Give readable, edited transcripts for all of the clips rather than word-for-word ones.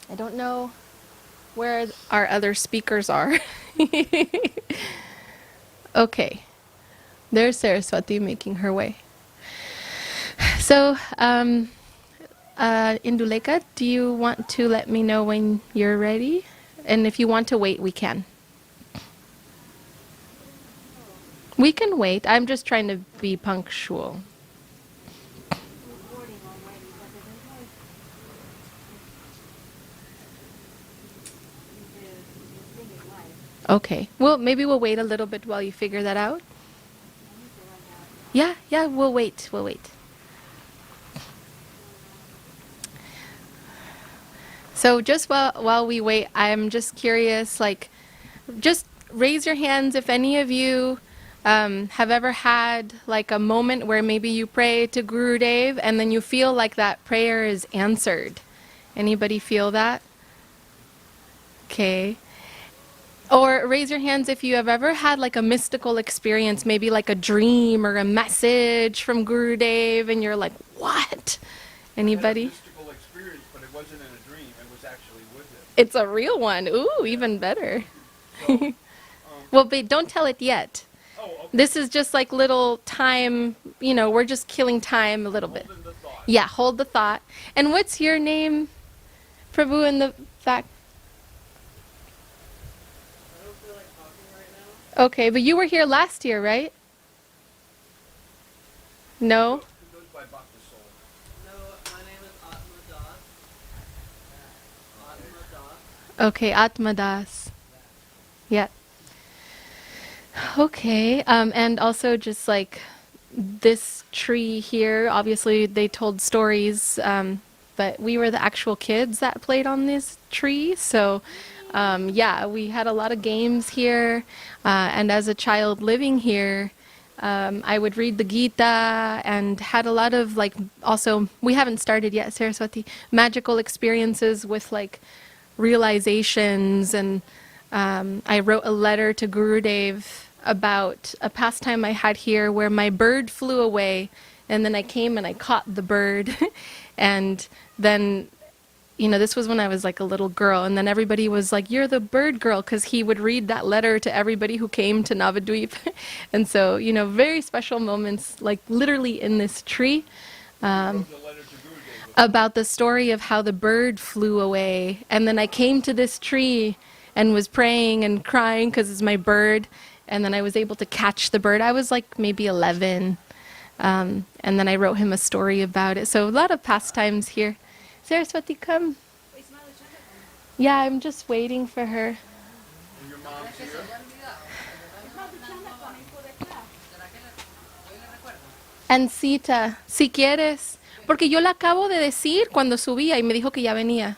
I don't know where our other speakers are. Okay, there's Saraswati making her way. So, Induleka, do you want to let me know when you're ready? And if you want to wait, we can. We can wait. I'm just trying to be punctual. Okay. Well, maybe we'll wait a little bit while you figure that out. Yeah, we'll wait. We'll wait. So just while we wait, I'm just curious, like, just raise your hands if any of you have ever had like a moment where maybe you pray to Guru Dev and then you feel like that prayer is answered. Anybody feel that? Okay. Or raise your hands if you have ever had like a mystical experience, maybe like a dream or a message from Guru Dev, and you're like, what? Anybody? Mystical experience, but it wasn't in a dream. It was actually with it. It's a real one. Ooh, even better. So, Well, but don't tell it yet. okay. This is just like little time, we're just killing time a little bit. Holding the thought. Yeah, hold the thought. And what's your name, Prabhu, in the fact? I don't feel like talking right now. Okay, but you were here last year, right? No? It goes by Bhakti Soul. No, my name is Atma Das. Atma Das. Okay, Atmadas. Yeah. Okay, and also just like this tree here, obviously they told stories, but we were the actual kids that played on this tree. So, yeah, we had a lot of games here. And as a child living here, I would read the Gita and had a lot of like, also, we haven't started yet, Saraswati, magical experiences with like realizations. And I wrote a letter to Gurudev about a pastime I had here where my bird flew away, and then I came and I caught the bird. And then, this was when I was like a little girl, and then everybody was like, you're the bird girl, because he would read that letter to everybody who came to Navadweep. And so, very special moments, like literally in this tree. Wrote the letter to Gurudev. About the story of how the bird flew away. And then I came to this tree and was praying and crying because it's my bird. And then I was able to catch the bird. I was like maybe 11. And then I wrote him a story about it. So a lot of pastimes here. Saraswati, come. Yeah, I'm just waiting for her. And your mom's here. And Sita, si quieres. Porque yo la acabo de decir cuando subía y me dijo que ya venía.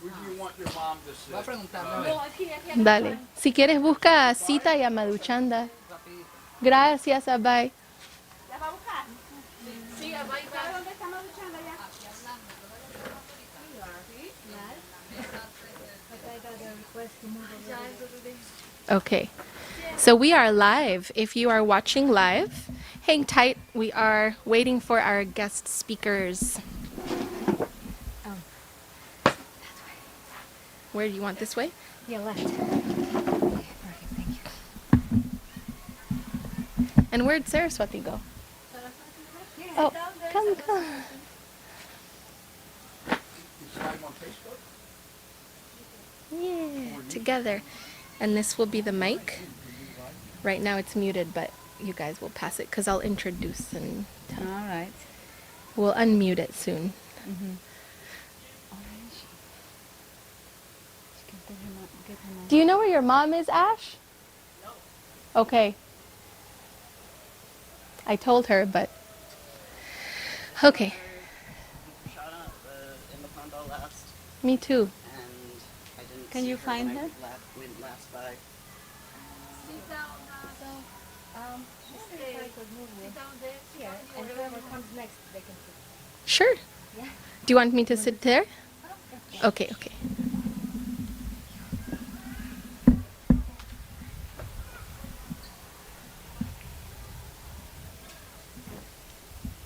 Where do you want your mom to sit? Voy a preguntarle, a ver. Dale. Si quieres, busca a Sita y a Maduchanda. Rapidito. Gracias, Abay. ¿Las va a buscar? Sí, Abay ¿Sabe dónde estamos luchando ya? Okay. So we are live. If you are watching live, hang tight. We are waiting for our guest speakers. Where do you want this way? Yeah, left. Perfect, thank you. And where'd Saraswati go? Oh, come. You slide him on Facebook? Yeah, together. And this will be the mic. Right now it's muted, but you guys will pass it because I'll introduce and All right. we'll unmute it soon. Do you know where your mom is, Ash? No. Okay. I told her, but okay. Shot out in the condo last, Me too. and I didn't Can see you her find when I her? went last by. Here, and whoever comes next, they can sit. Sure. Yeah. Do you want me to sit there? Okay, okay.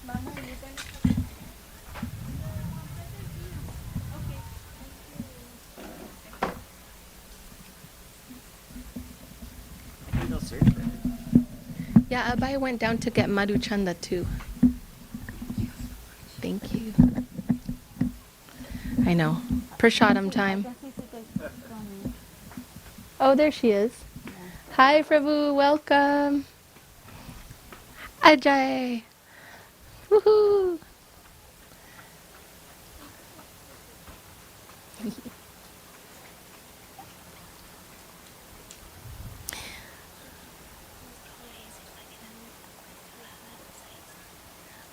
Mama, you can. Okay. Yeah, Abai went down to get Madhu Chanda too. Thank you. I know. Prashadam time. Oh, there she is. Hi, Prabhu. Welcome. Ajay. Woohoo.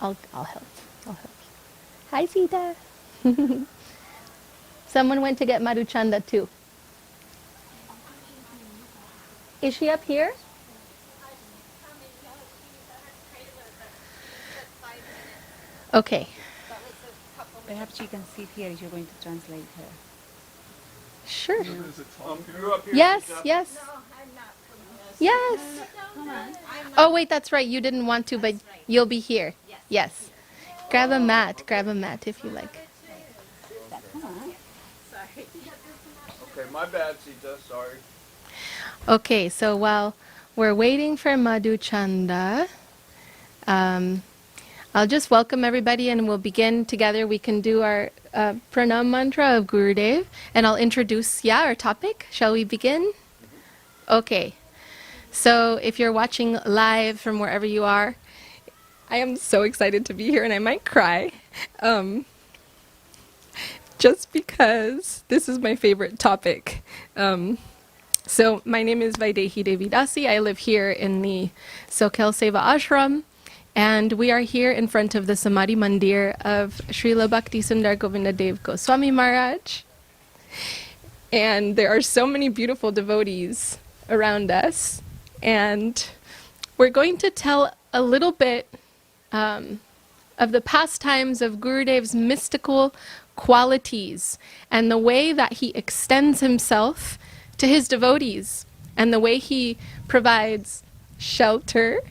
I'll help. I'll help. Hi, Sita. Someone went to get Madhu Chanda too. Is she up here? Okay. Perhaps you can sit here if you're going to translate her. Sure. You're up here. Yes, Sita. yes. Yes. Oh, wait, that's right. You didn't want to, but you'll be here. Yes. Grab a mat. Grab a mat if you like. Okay, my bad, Sita. Sorry. Okay, so while we're waiting for Madhu Chanda, I'll just welcome everybody and we'll begin together. We can do our pranam mantra of Gurudev and I'll introduce, our topic. Shall we begin? Okay. So if you're watching live from wherever you are, I am so excited to be here and I might cry. Just because this is my favorite topic. So my name is Vaidehi Devi Dasi. I live here in the Sokel Seva Ashram. And we are here in front of the Samadhi Mandir of Srila Bhakti Sundar Govinda Dev Goswami Maharaj. And there are so many beautiful devotees around us. And we're going to tell a little bit of the pastimes of Gurudev's mystical qualities and the way that he extends himself to his devotees and the way he provides shelter,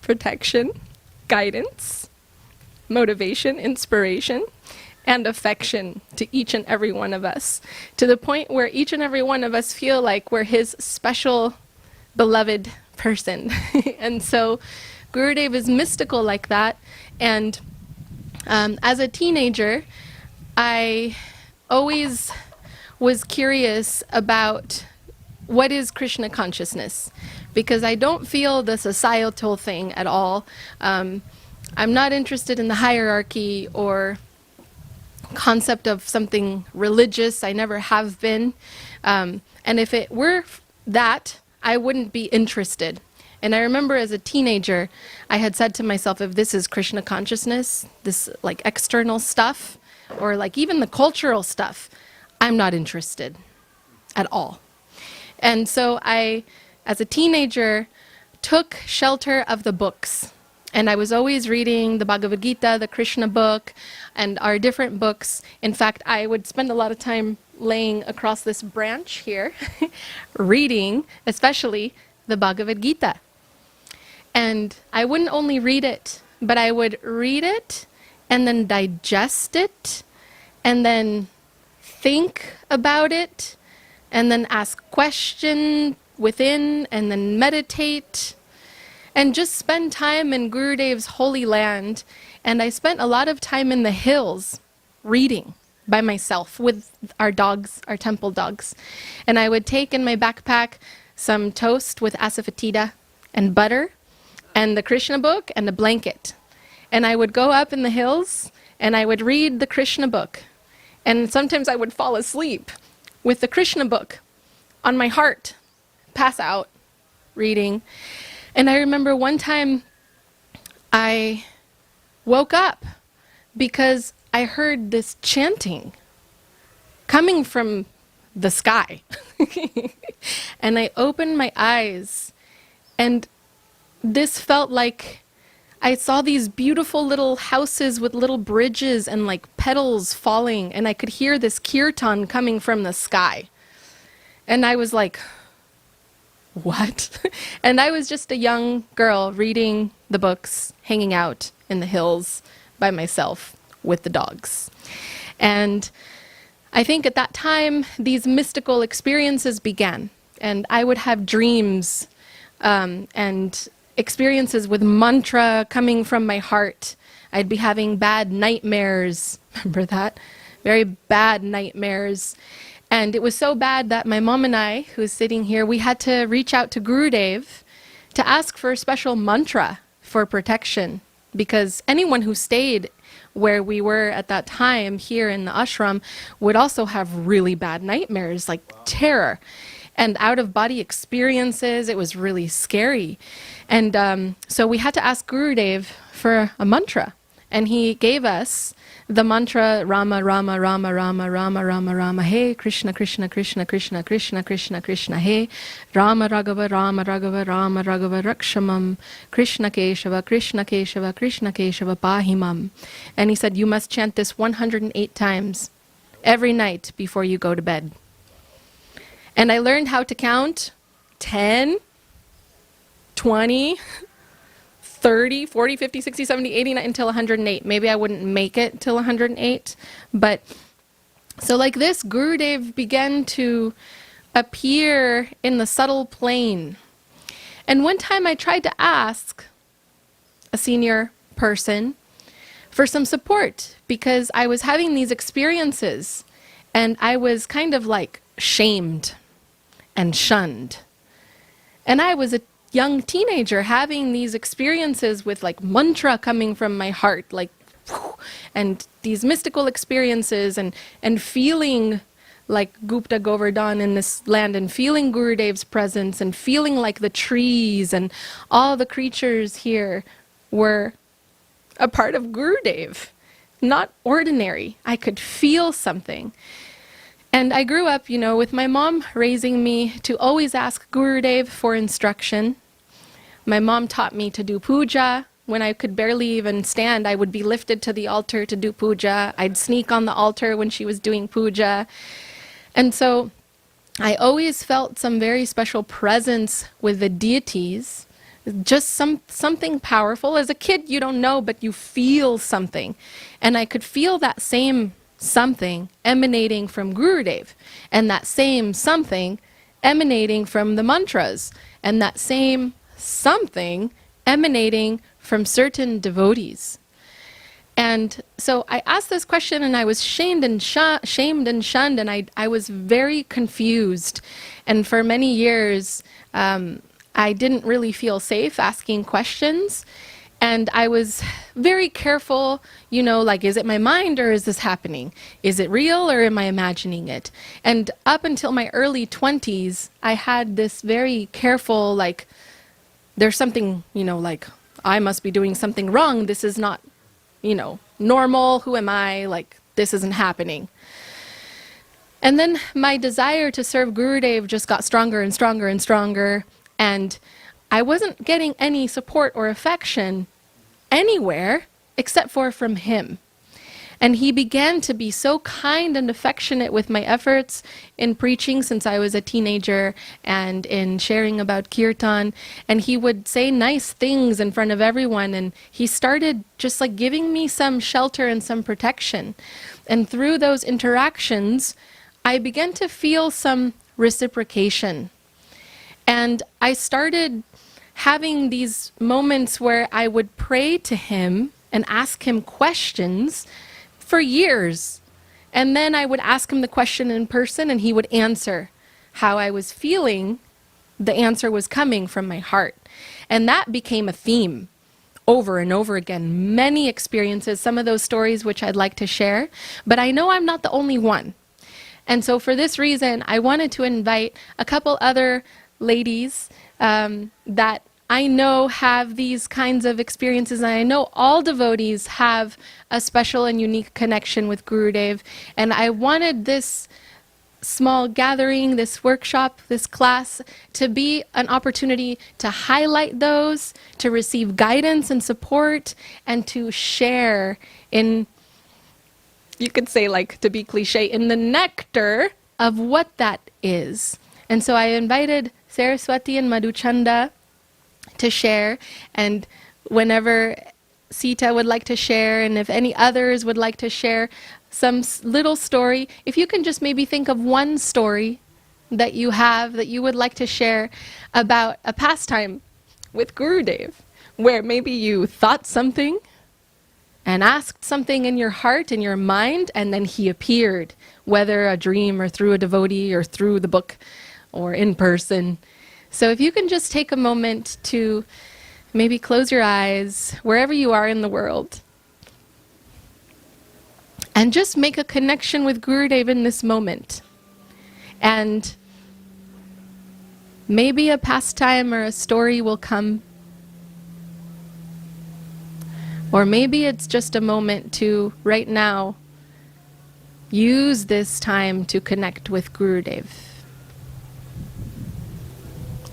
protection, guidance, motivation, inspiration, and affection to each and every one of us, to the point where each and every one of us feel like we're his special, beloved person. And so Gurudev is mystical like that. And as a teenager, I always was curious about what is Krishna consciousness, because I don't feel the societal thing at all. I'm not interested in the hierarchy or concept of something religious. I never have been. And if it were that, I wouldn't be interested. And I remember as a teenager, I had said to myself, if this is Krishna consciousness, this like external stuff, or like even the cultural stuff, I'm not interested at all. And so I, as a teenager, took shelter of the books. And I was always reading the Bhagavad Gita, the Krishna book, and our different books. In fact, I would spend a lot of time laying across this branch here, reading, especially the Bhagavad Gita. And I wouldn't only read it, but I would read it and then digest it and then think about it and then ask questions within and then meditate and just spend time in Gurudev's holy land. And I spent a lot of time in the hills reading by myself with our dogs, our temple dogs. And I would take in my backpack some toast with asafoetida and butter and the Krishna book and a blanket. And I would go up in the hills and I would read the Krishna book. And sometimes I would fall asleep with the Krishna book on my heart, pass out, reading. And I remember one time I woke up because I heard this chanting coming from the sky. And I opened my eyes and this felt like I saw these beautiful little houses with little bridges and like petals falling, and I could hear this kirtan coming from the sky. And I was like, what? And I was just a young girl reading the books, hanging out in the hills by myself with the dogs. And I think at that time, these mystical experiences began. And I would have dreams, and experiences with mantra coming from my heart. I'd be having bad nightmares. Remember that? Very bad nightmares. And it was so bad that my mom and I, who's sitting here, we had to reach out to Gurudev to ask for a special mantra for protection. Because anyone who stayed where we were at that time here in the ashram would also have really bad nightmares, like terror and out-of-body experiences. It was really scary. And so we had to ask Gurudev for a mantra. And he gave us the mantra Rama, Rama, Rama, Rama, Rama, Rama, Rama, Hey, Krishna, Krishna, Krishna, Krishna, Krishna, Krishna, Krishna, Hey, Rama, Raghava, Rama, Raghava, Rama, Raghava, Rakshamam, Krishna Keshava, Krishna Keshava, Krishna Keshava, Pahimam. And he said, you must chant this 108 times every night before you go to bed. And I learned how to count 10, 20, 30, 40, 50, 60, 70, 80, until 108. Maybe I wouldn't make it till 108. But so like this, Gurudev began to appear in the subtle plane. And one time I tried to ask a senior person for some support because I was having these experiences and I was kind of like shamed and shunned. And I was a young teenager having these experiences with like mantra coming from my heart, like, and these mystical experiences and feeling like Gupta Govardhan in this land and feeling Gurudev's presence and feeling like the trees and all the creatures here were a part of Gurudev, not ordinary. I could feel something. And I grew up, with my mom raising me to always ask Gurudev for instruction. My mom taught me to do puja. When I could barely even stand, I would be lifted to the altar to do puja. I'd sneak on the altar when she was doing puja. And so I always felt some very special presence with the deities, just something powerful. As a kid, you don't know, but you feel something. And I could feel that same something emanating from Gurudev, and that same something emanating from the mantras, and that same something emanating from certain devotees. And so I asked this question and I was shamed and shunned, and I was very confused. And for many years, I didn't really feel safe asking questions. And I was very careful, like, is it my mind or is this happening? Is it real or am I imagining it? And up until my early 20s, I had this very careful, like, there's something, like, I must be doing something wrong. This is not, normal. Who am I? Like, this isn't happening. And then my desire to serve Gurudev just got stronger and stronger and stronger. And I wasn't getting any support or affection anywhere except for from him. And he began to be so kind and affectionate with my efforts in preaching since I was a teenager and in sharing about kirtan. And he would say nice things in front of everyone. And he started just like giving me some shelter and some protection. And through those interactions, I began to feel some reciprocation. And I started having these moments where I would pray to him and ask him questions for years. And then I would ask him the question in person and he would answer how I was feeling. The answer was coming from my heart. And that became a theme over and over again. Many experiences, some of those stories which I'd like to share, but I know I'm not the only one. And so for this reason, I wanted to invite a couple other ladies that I know have these kinds of experiences, and I know all devotees have a special and unique connection with Gurudev. And I wanted this small gathering, this workshop, this class, to be an opportunity to highlight those, to receive guidance and support, and to share in, you could say, like, to be cliche, in the nectar of what that is. And so I invited Saraswati and Madhuchanda to share, and whenever Sita would like to share, and if any others would like to share some little story, if you can just maybe think of one story that you have that you would like to share about a pastime with Gurudev, where maybe you thought something and asked something in your heart, in your mind, and then he appeared, whether a dream or through a devotee or through the book or in person. So if you can just take a moment to maybe close your eyes wherever you are in the world and just make a connection with Gurudev in this moment. And maybe a pastime or a story will come. Or maybe it's just a moment to, right now, use this time to connect with Gurudev.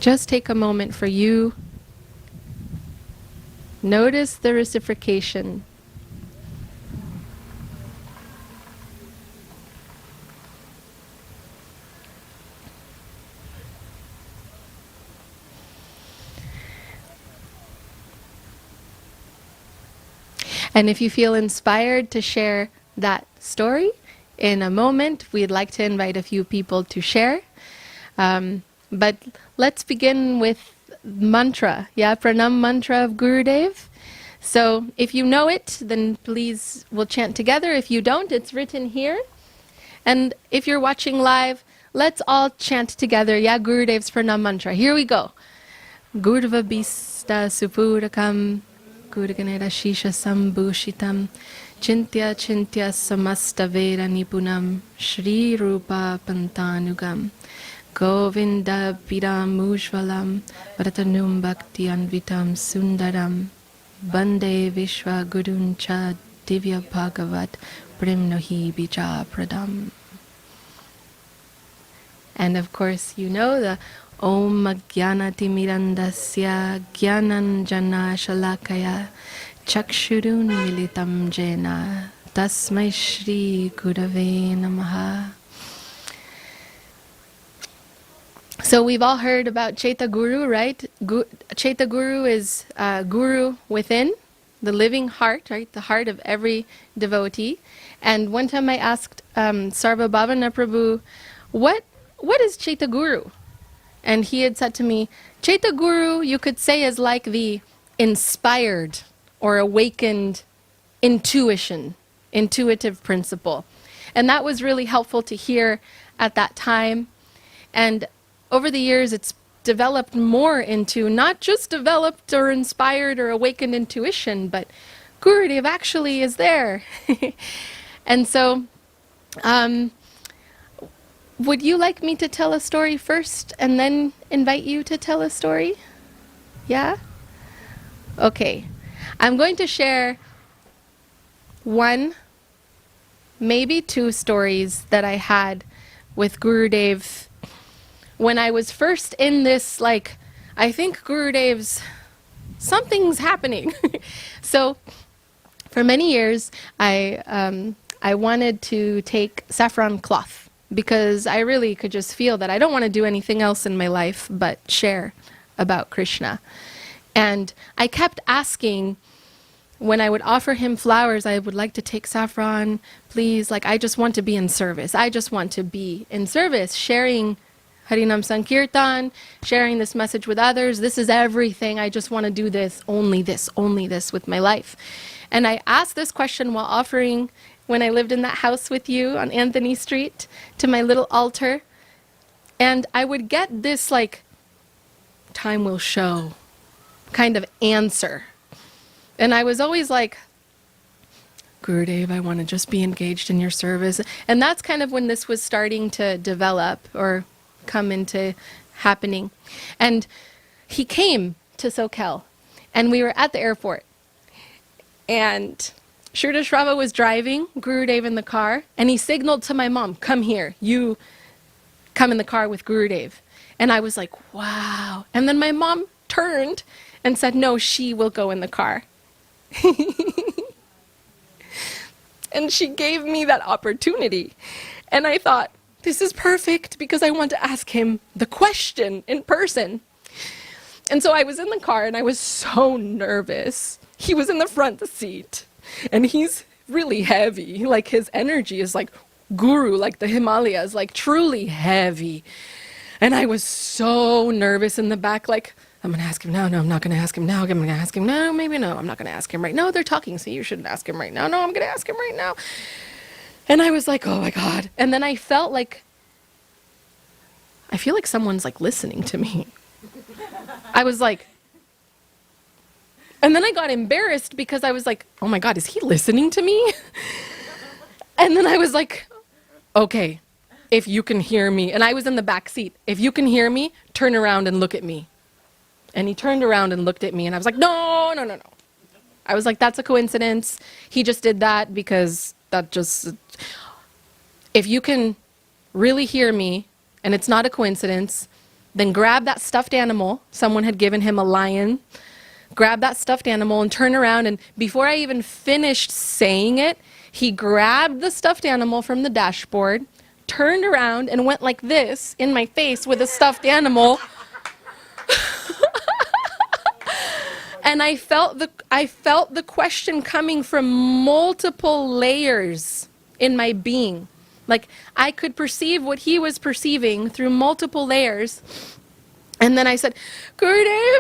Just take a moment for you. Notice the reciprocation. And if you feel inspired to share that story in a moment, we'd like to invite a few people to share. But let's begin with mantra, pranam mantra of Gurudev. So if you know it, then please we'll chant together. If you don't, it's written here. And if you're watching live, let's all chant together, Gurudev's pranam mantra. Here we go. Gurva bista supurakam Guruganera Shisha Sambhushitam Chintya Chintya Samasta Veda Nipunam Shri Rupa Pantanugam Govinda Pidam Ujvalam Varatanum Bhakti Anvitam Sundaram Bande Vishwa Guruncha Divya Bhagavat Primnohi Bija Pradam. And of course, you know the Om Jnanati Mirandasya Jnananjana Shalakaya Chakshurun Militam Jena Tasmai Shri Gurave Namaha. So we've all heard about Chaitya Guru, right? Chaitya Guru is Guru within, the living heart, right? The heart of every devotee. And one time I asked Sarvabhavana Prabhu, what is Chaitya Guru? And he had said to me, Chaitya Guru, you could say, is like the inspired or awakened intuitive principle. And that was really helpful to hear at that time. And over the years, it's developed more into not just developed or inspired or awakened intuition, but Gurudev actually is there. And so, would you like me to tell a story first and then invite you to tell a story? Yeah? Okay. I'm going to share one, maybe two stories that I had with Gurudev when I was first in this, I think Gurudev's, something's happening. So, for many years, I wanted to take saffron cloth, because I really could just feel that I don't want to do anything else in my life but share about Krishna. And I kept asking, when I would offer him flowers, I would like to take saffron, please, I just want to be in service. I just want to be in service, sharing Harinam Sankirtan, sharing this message with others. This is everything. I just want to do this, only this with my life. And I asked this question while offering, when I lived in that house with you on Anthony Street, to my little altar. And I would get this, time will show kind of answer. And I was always like, Gurudev, I want to just be engaged in your service. And that's kind of when this was starting to develop or come into happening. And he came to Sokel, and we were at the airport. And Shrita Shrava was driving Gurudev in the car, and he signaled to my mom, come here, you come in the car with Gurudev. And I was like, wow. And then my mom turned and said, no, she will go in the car. And she gave me that opportunity. And I thought, this is perfect, because I want to ask him the question in person. And so I was in the car, and I was so nervous. He was in the front seat. And he's really heavy, his energy is like guru, like the Himalayas, truly heavy. And I was so nervous in the back, I'm going to ask him now. No, I'm not going to ask him now. I'm going to ask him. No, maybe no. I'm not going to ask him right now. They're talking, so you shouldn't ask him right now. No, I'm going to ask him right now. And I was like, oh my God. And then I felt like, I feel like someone's like listening to me. I was like, and then I got embarrassed because I was like, oh my God, is he listening to me? And then I was like, okay, if you can hear me, and I was in the back seat, if you can hear me, turn around and look at me. And he turned around and looked at me, and I was like, no, no, no, no. I was like, that's a coincidence. He just did that because that just, if you can really hear me, and it's not a coincidence, then grab that stuffed animal. Someone had given him a lion. Grab that stuffed animal and turn around, and before I even finished saying it, he grabbed the stuffed animal from the dashboard, turned around and went like this in my face with a stuffed animal. And I felt the question coming from multiple layers in my being. Like I could perceive what he was perceiving through multiple layers. And then I said, Gurudev.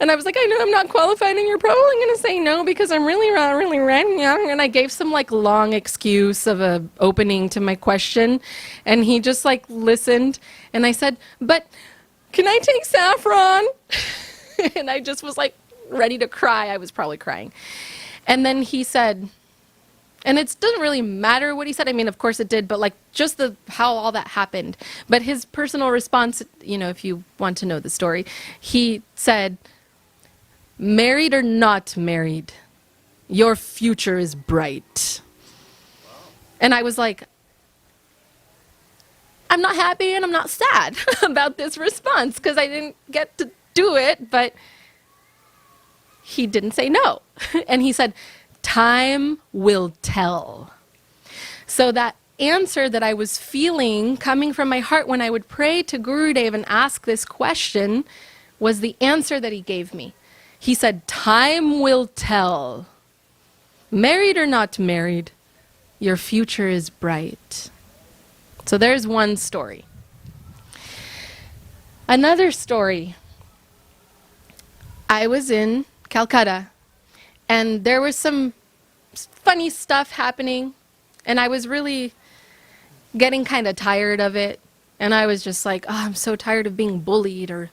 And I was like, I know I'm not qualified and you're probably going to say no because I'm really young. And I gave some like long excuse of a opening to my question. And he just like listened. And I said, but can I take saffron? And I just was like ready to cry. I was probably crying. And then he said, and it doesn't really matter what he said. I mean, of course it did, but like just how all that happened. But his personal response, you know, if you want to know the story, he said, married or not married, your future is bright. And I was like, I'm not happy and I'm not sad about this response because I didn't get to do it, but he didn't say no. And he said, time will tell. So that answer that I was feeling coming from my heart when I would pray to Gurudev and ask this question was the answer that he gave me. He said, time will tell. Married or not married, your future is bright. So there's one story. Another story. I was in Calcutta, and there was some funny stuff happening, and I was really getting kind of tired of it. And I was just like, oh, I'm so tired of being bullied, or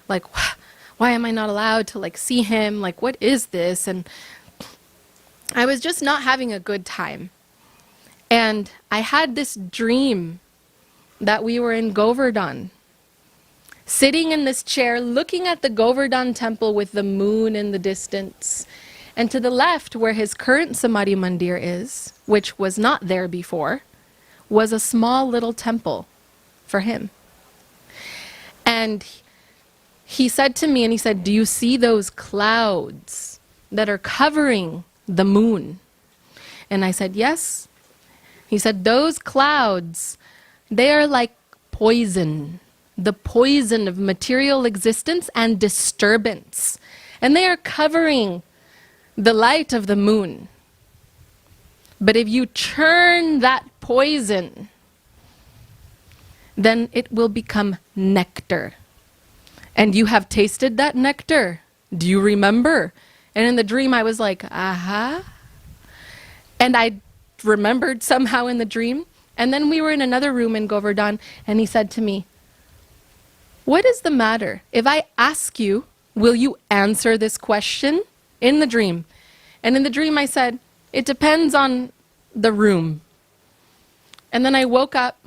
like, why am I not allowed to like see him? Like, what is this? And I was just not having a good time. And I had this dream that we were in Govardhan, sitting in this chair, looking at the Govardhan temple with the moon in the distance. And to the left, where his current Samadhi Mandir is, which was not there before, was a small little temple for him. And he said to me, and he said, do you see those clouds that are covering the moon? And I said, yes. He said, those clouds, they are like poison, the poison of material existence and disturbance. And they are covering the light of the moon. But if you churn that poison, then it will become nectar. And you have tasted that nectar. Do you remember? And in the dream, I was like, aha. And I remembered somehow in the dream. And then we were in another room in Govardhan, and he said to me, what is the matter? If I ask you, will you answer this question? In the dream. And in the dream, I said, it depends on the room. And then I woke up,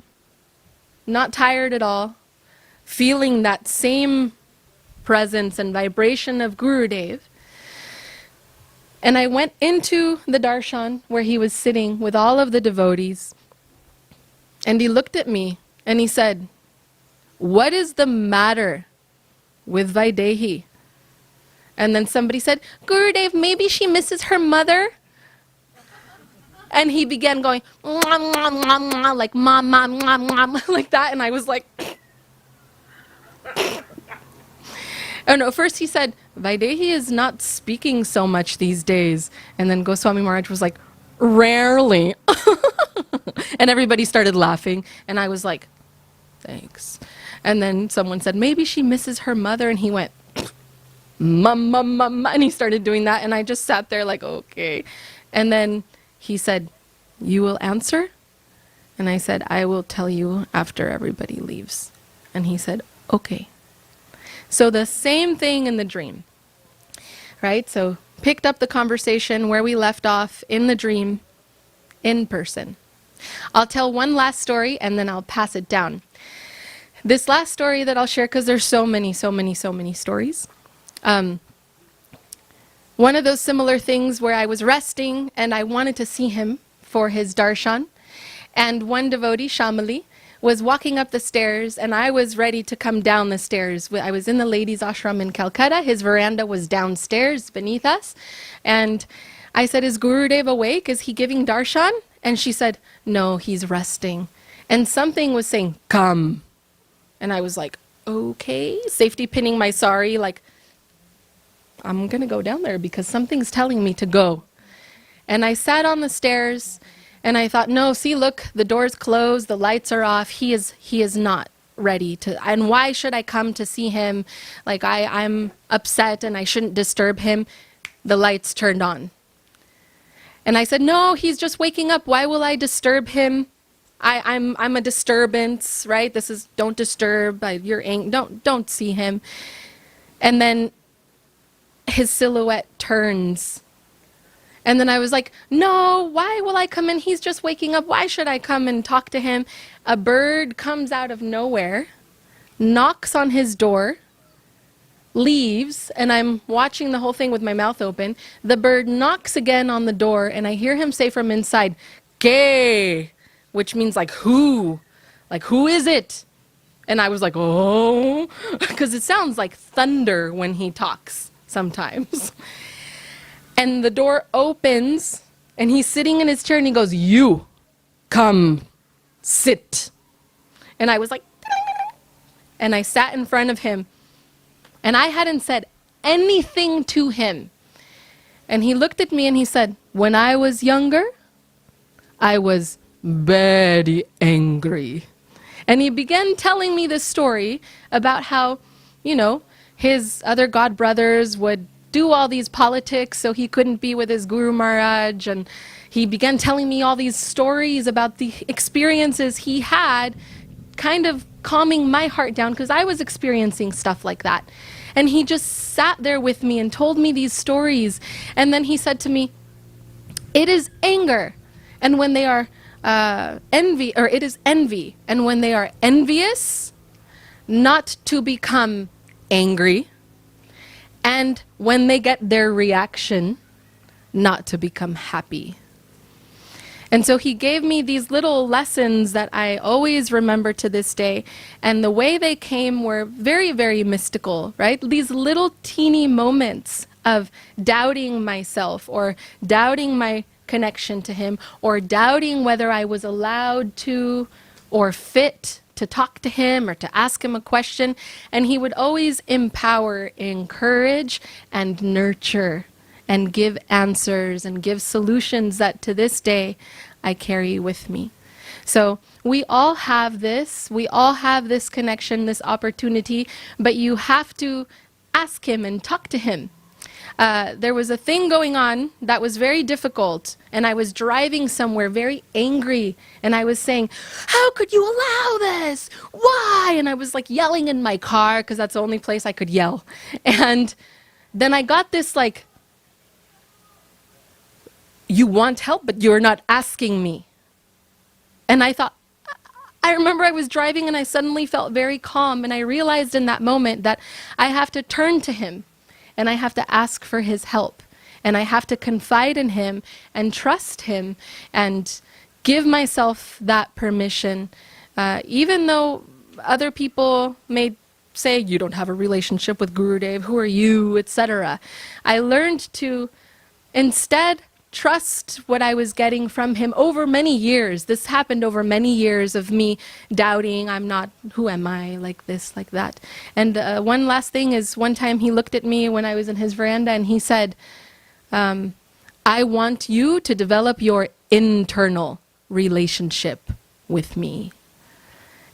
not tired at all, feeling that same presence and vibration of Gurudev. And I went into the darshan where he was sitting with all of the devotees. And he looked at me and he said, what is the matter with Vaidehi? And then somebody said, Gurudev, maybe she misses her mother. And he began going, mwah, mwah, mwah, mwah, like mom, mom, mom, mom, like that. And I was like, and at first he said, Vaidehi is not speaking so much these days. And then Goswami Maharaj was like, rarely. And everybody started laughing. And I was like, thanks. And then someone said, maybe she misses her mother. And he went, mum, mum, mum. And he started doing that. And I just sat there like, okay. And then he said, you will answer? And I said, I will tell you after everybody leaves. And he said, okay. So the same thing in the dream, right? So picked up the conversation where we left off in the dream, in person. I'll tell one last story and then I'll pass it down. This last story that I'll share, because there's so many stories. One of those similar things where I was resting and I wanted to see him for his darshan. And one devotee, Shamali, was walking up the stairs and I was ready to come down the stairs. I was in the ladies' ashram in Calcutta. His veranda was downstairs beneath us. And I said, is Gurudev awake? Is he giving darshan? And she said, no, he's resting. And something was saying, come. And I was like, okay, safety pinning my sari, like, I'm going to go down there because something's telling me to go. And I sat on the stairs and I thought, no, see, look, the door's closed, the lights are off. He is not ready to, and why should I come to see him? Like I'm upset and I shouldn't disturb him. The lights turned on. And I said, no, he's just waking up. Why will I disturb him? I'm a disturbance, right? This is, don't disturb, you're don't see him. And then his silhouette turns. And then I was like, no, why will I come in? He's just waking up. Why should I come and talk to him? A bird comes out of nowhere, knocks on his door, leaves, and I'm watching the whole thing with my mouth open. The bird knocks again on the door, and I hear him say from inside, "Ke," which means like who? Like, who is it? And I was like, oh, because it sounds like thunder when he talks sometimes. And the door opens, and he's sitting in his chair, and he goes, you, come, sit. And I was like, and I sat in front of him, and I hadn't said anything to him. And he looked at me, and he said, when I was younger, I was very angry. And he began telling me this story about how, you know, his other god brothers would do all these politics so he couldn't be with his Guru Maharaj. And he began telling me all these stories about the experiences he had, kind of calming my heart down because I was experiencing stuff like that. And he just sat there with me and told me these stories. And then he said to me, it is anger. And when they are envy, or it is envy. And when they are envious, not to become angry. And when they get their reaction, not to become happy. And so he gave me these little lessons that I always remember to this day. And the way they came were very, very mystical, right? These little teeny moments of doubting myself or doubting my connection to him or doubting whether I was allowed to or fit to talk to him or to ask him a question. And he would always empower, encourage, and nurture and give answers and give solutions that to this day I carry with me. So we all have this connection, this opportunity, but you have to ask him and talk to him. There was a thing going on that was very difficult, and I was driving somewhere very angry, and I was saying, how could you allow this? Why? And I was like yelling in my car, because that's the only place I could yell. And then I got this like, you want help, but you're not asking me. And I thought, I remember I was driving and I suddenly felt very calm, and I realized in that moment that I have to turn to him. And I have to ask for his help. And I have to confide in him and trust him and give myself that permission. Even though other people may say, you don't have a relationship with Gurudev, who are you, etc. I learned to instead trust what I was getting from him over many years. This happened over many years of me doubting, I'm not, who am I, like this, like that. And one last thing is, one time he looked at me when I was in his veranda and he said, I want you to develop your internal relationship with me.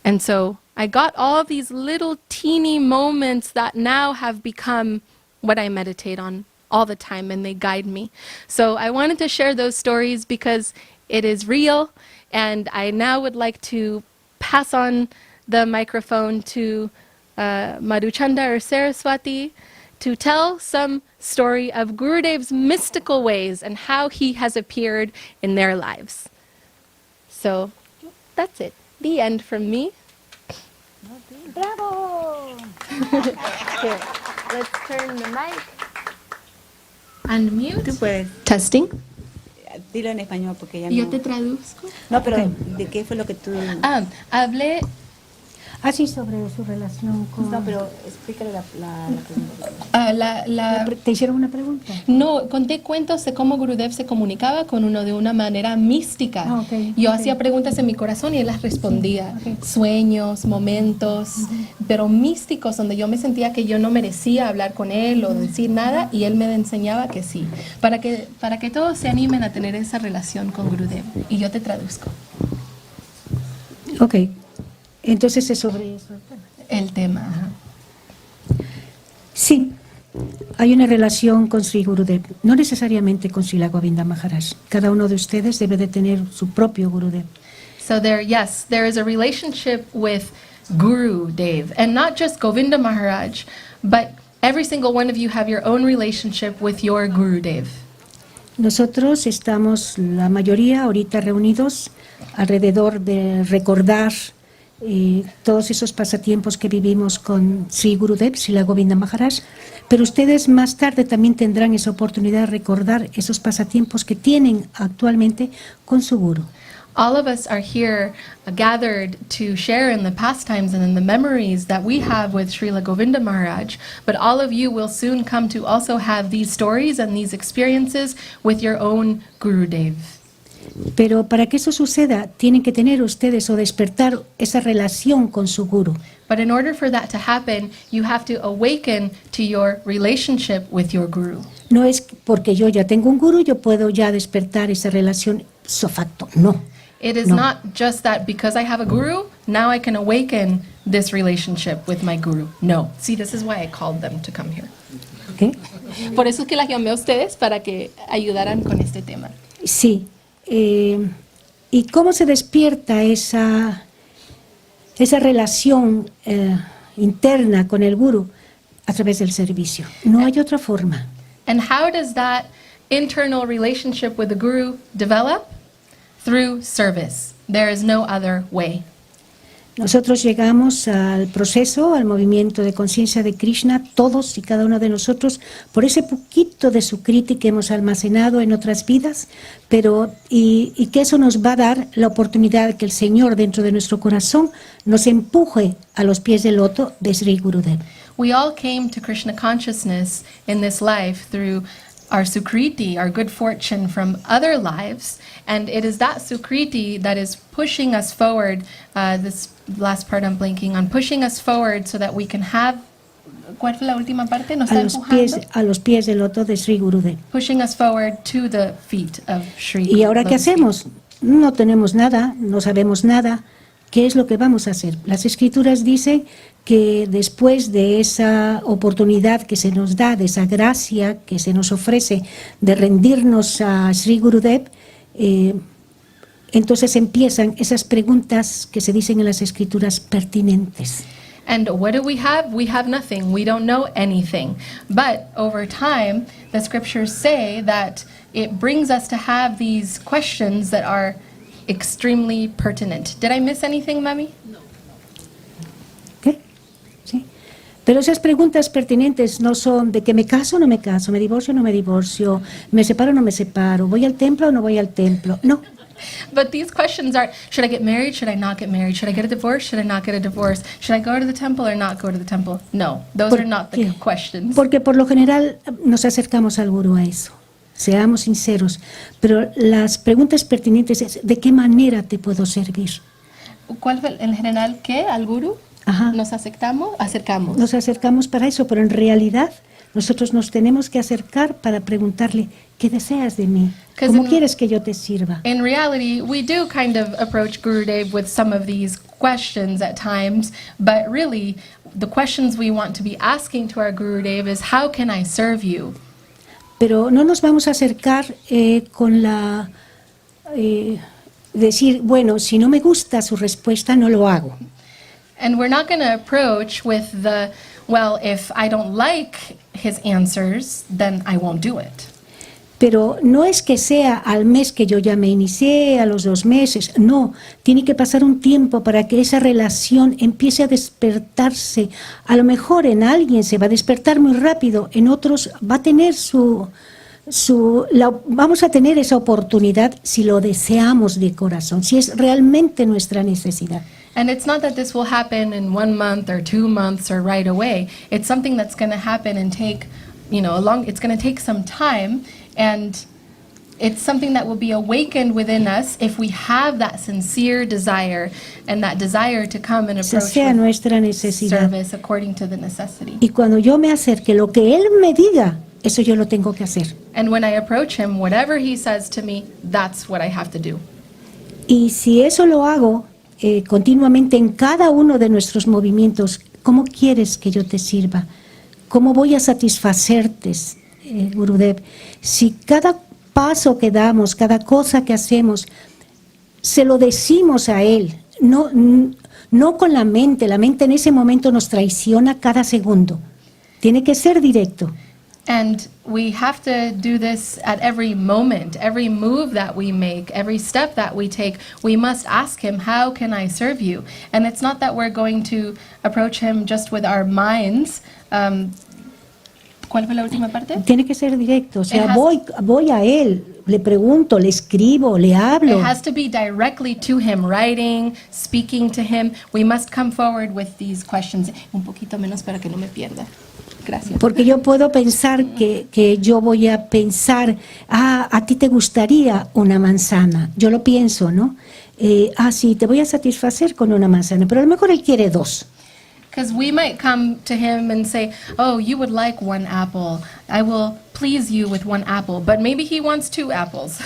And so I got all of these little teeny moments that now have become what I meditate on all the time, and they guide me. So I wanted to share those stories because it is real, and I now would like to pass on the microphone to Madhuchanda or Saraswati to tell some story of Gurudev's mystical ways and how he has appeared in their lives. So that's it. The end from me. ¡Bravo! Here, let's turn the mic. Tú Unmute. puedes, Testing. dilo en español porque ya Yo no. te traduzco. No, pero ¿de qué fue lo que tú? Hablé. Así sobre su relación con... No, pero explícale la pregunta. ¿Te hicieron una pregunta? No, conté cuentos de cómo Gurudev se comunicaba con uno de una manera mística. Ah, ok, Yo ok. hacía preguntas en mi corazón y él las respondía. Sueños, momentos, pero místicos, donde yo me sentía que yo no merecía hablar con él o decir nada, y él me enseñaba que sí. Para que todos se animen a tener esa relación con Gurudev. Y yo te traduzco Ok, entonces es sobre eso. el tema. Ajá. Sí, hay una relación con Sri Gurudev, no necesariamente con Srila Govinda Maharaj. Cada uno de ustedes debe de tener su propio Gurudev. So there is a relationship with Guru Dev, and not just Govinda Maharaj, but every single one of you have your own relationship with your Guru Dev. Nosotros estamos, la mayoría, ahorita reunidos alrededor de recordar todos esos pasatiempos que vivimos con Sri Gurudev, Srila Govinda Maharaj, pero ustedes más tarde también tendrán esa oportunidad de recordar esos pasatiempos que tienen actualmente con su Guru. All of us are here gathered to share in the pastimes and in the memories that we have with Srila Govinda Maharaj, but all of you will soon come to also have these stories and these experiences with your own Gurudev. Pero para que eso suceda, tienen que tener ustedes o despertar esa relación con su Guru. But in order for that to happen, you have to awaken to your relationship with your Guru. No es porque yo ya tengo un Guru, yo puedo ya despertar esa relación ipso facto, no. It is No. not just that because I have a guru, now I can awaken this relationship with my guru. No. See, this is why I called them to come here. ¿Ok? Por eso es que las llamé a ustedes para que ayudaran con este tema. Sí. ¿Y cómo se despierta esa relación interna con el Guru? A través del servicio. No hay otra forma. And how does that internal relationship with the guru develop? Through service. There is no other way. Nosotros llegamos al proceso, al movimiento de conciencia de Krishna, todos y cada uno de nosotros, por ese poquito de Sukriti que hemos almacenado en otras vidas, pero y que eso nos va a dar la oportunidad de que el Señor dentro de nuestro corazón nos empuje a los pies del loto de Sri Gurudev. We all came to Krishna consciousness in this life through our sukriti, our good fortune from other lives, and it is that sukriti that is pushing us forward, this last part I'm blanking on, pushing us forward so that we can have, ¿cuál fue la última parte? Nos está empujando. A los pies del loto de Sri Gurudev. Pushing us forward to the feet of Sri ¿Y ahora qué Lotus feet. hacemos? No tenemos nada, no sabemos nada. ¿Qué es lo que vamos a hacer? Las escrituras dicen que después de esa oportunidad que se nos da, de esa gracia que se nos ofrece de rendirnos a Sri Gurudev, entonces empiezan esas preguntas que se dicen en las escrituras pertinentes. And what do we have? We have nothing. We don't know anything. But over time, the scriptures say that it brings us to have these questions that are extremely pertinent. Did I miss anything, Mami? ¿Qué? Sí. Pero esas preguntas pertinentes no son de que me caso o no me caso, me divorcio o no me divorcio, me separo o no me separo, voy al templo o no voy al templo. No. But these questions are, should I get married? Should I not get married? Should I get a divorce? Should I not get a divorce? Should I go to the temple or not go to the temple? No, those are not the qué? questions. Porque por lo general nos acercamos al gurú a eso. Seamos sinceros. Pero las preguntas pertinentes es, ¿de qué manera te puedo servir? ¿Cuál fue en general qué? ¿Al guru? Ajá. ¿Nos acercamos? Nos acercamos para eso, pero en realidad nosotros nos tenemos que acercar para preguntarle, ¿qué deseas de mí? 'Cause ¿Cómo in- quieres que yo te sirva? In reality, we do kind of approach Gurudev with some of these questions at times, but really, the questions we want to be asking to our Gurudev is, how can I serve you? Pero no nos vamos a acercar con la... decir, bueno, si no me gusta su respuesta, no lo hago. And we're not going to approach with the, well, if I don't like his answers, then I won't do it. Pero no es que sea al mes que yo ya me inicié, a los 2 meses, no, tiene que pasar un tiempo para que esa relación empiece a despertarse. A lo mejor en alguien se va a despertar muy rápido, en otros va a tener vamos a tener esa oportunidad si lo deseamos de corazón, si es realmente nuestra necesidad. And it's not that this will happen in 1 month or 2 months or right away. It's something that's going to happen and take, it's going to take some time, and it's something that will be awakened within us if we have that sincere desire and that desire to come and Esa approach sea with nuestra necesidad. service according to the necessity. Y cuando yo me acerque, lo que Él me diga, eso yo lo tengo que hacer. And when I approach him, whatever he says to me, that's what I have to do. Y si eso lo hago continuamente en cada uno de nuestros movimientos, ¿cómo quieres que yo te sirva? ¿Cómo voy a satisfacerte, Gurudev? Si cada paso que damos, cada cosa que hacemos, se lo decimos a Él, no con la mente en ese momento nos traiciona cada segundo. Tiene que ser directo. And we have to do this at every moment, every move that we make, every step that we take. We must ask him, how can I serve you? And it's not that we're going to approach him just with our minds. ¿Cuál fue la última parte? Tiene que ser directo, o sea, It has- voy a Él, le pregunto, le escribo, le hablo. It has to be directly to him, writing, speaking to him. We must come forward with these questions. Un poquito menos para que no me pierda. Gracias. Porque yo puedo pensar que yo voy a pensar, a ti te gustaría una manzana. Yo lo pienso, ¿no? Sí, te voy a satisfacer con una manzana, pero a lo mejor él quiere 2. Because we might come to him and say, oh, you would like 1 apple. I will please you with 1 apple. But maybe he wants 2 apples.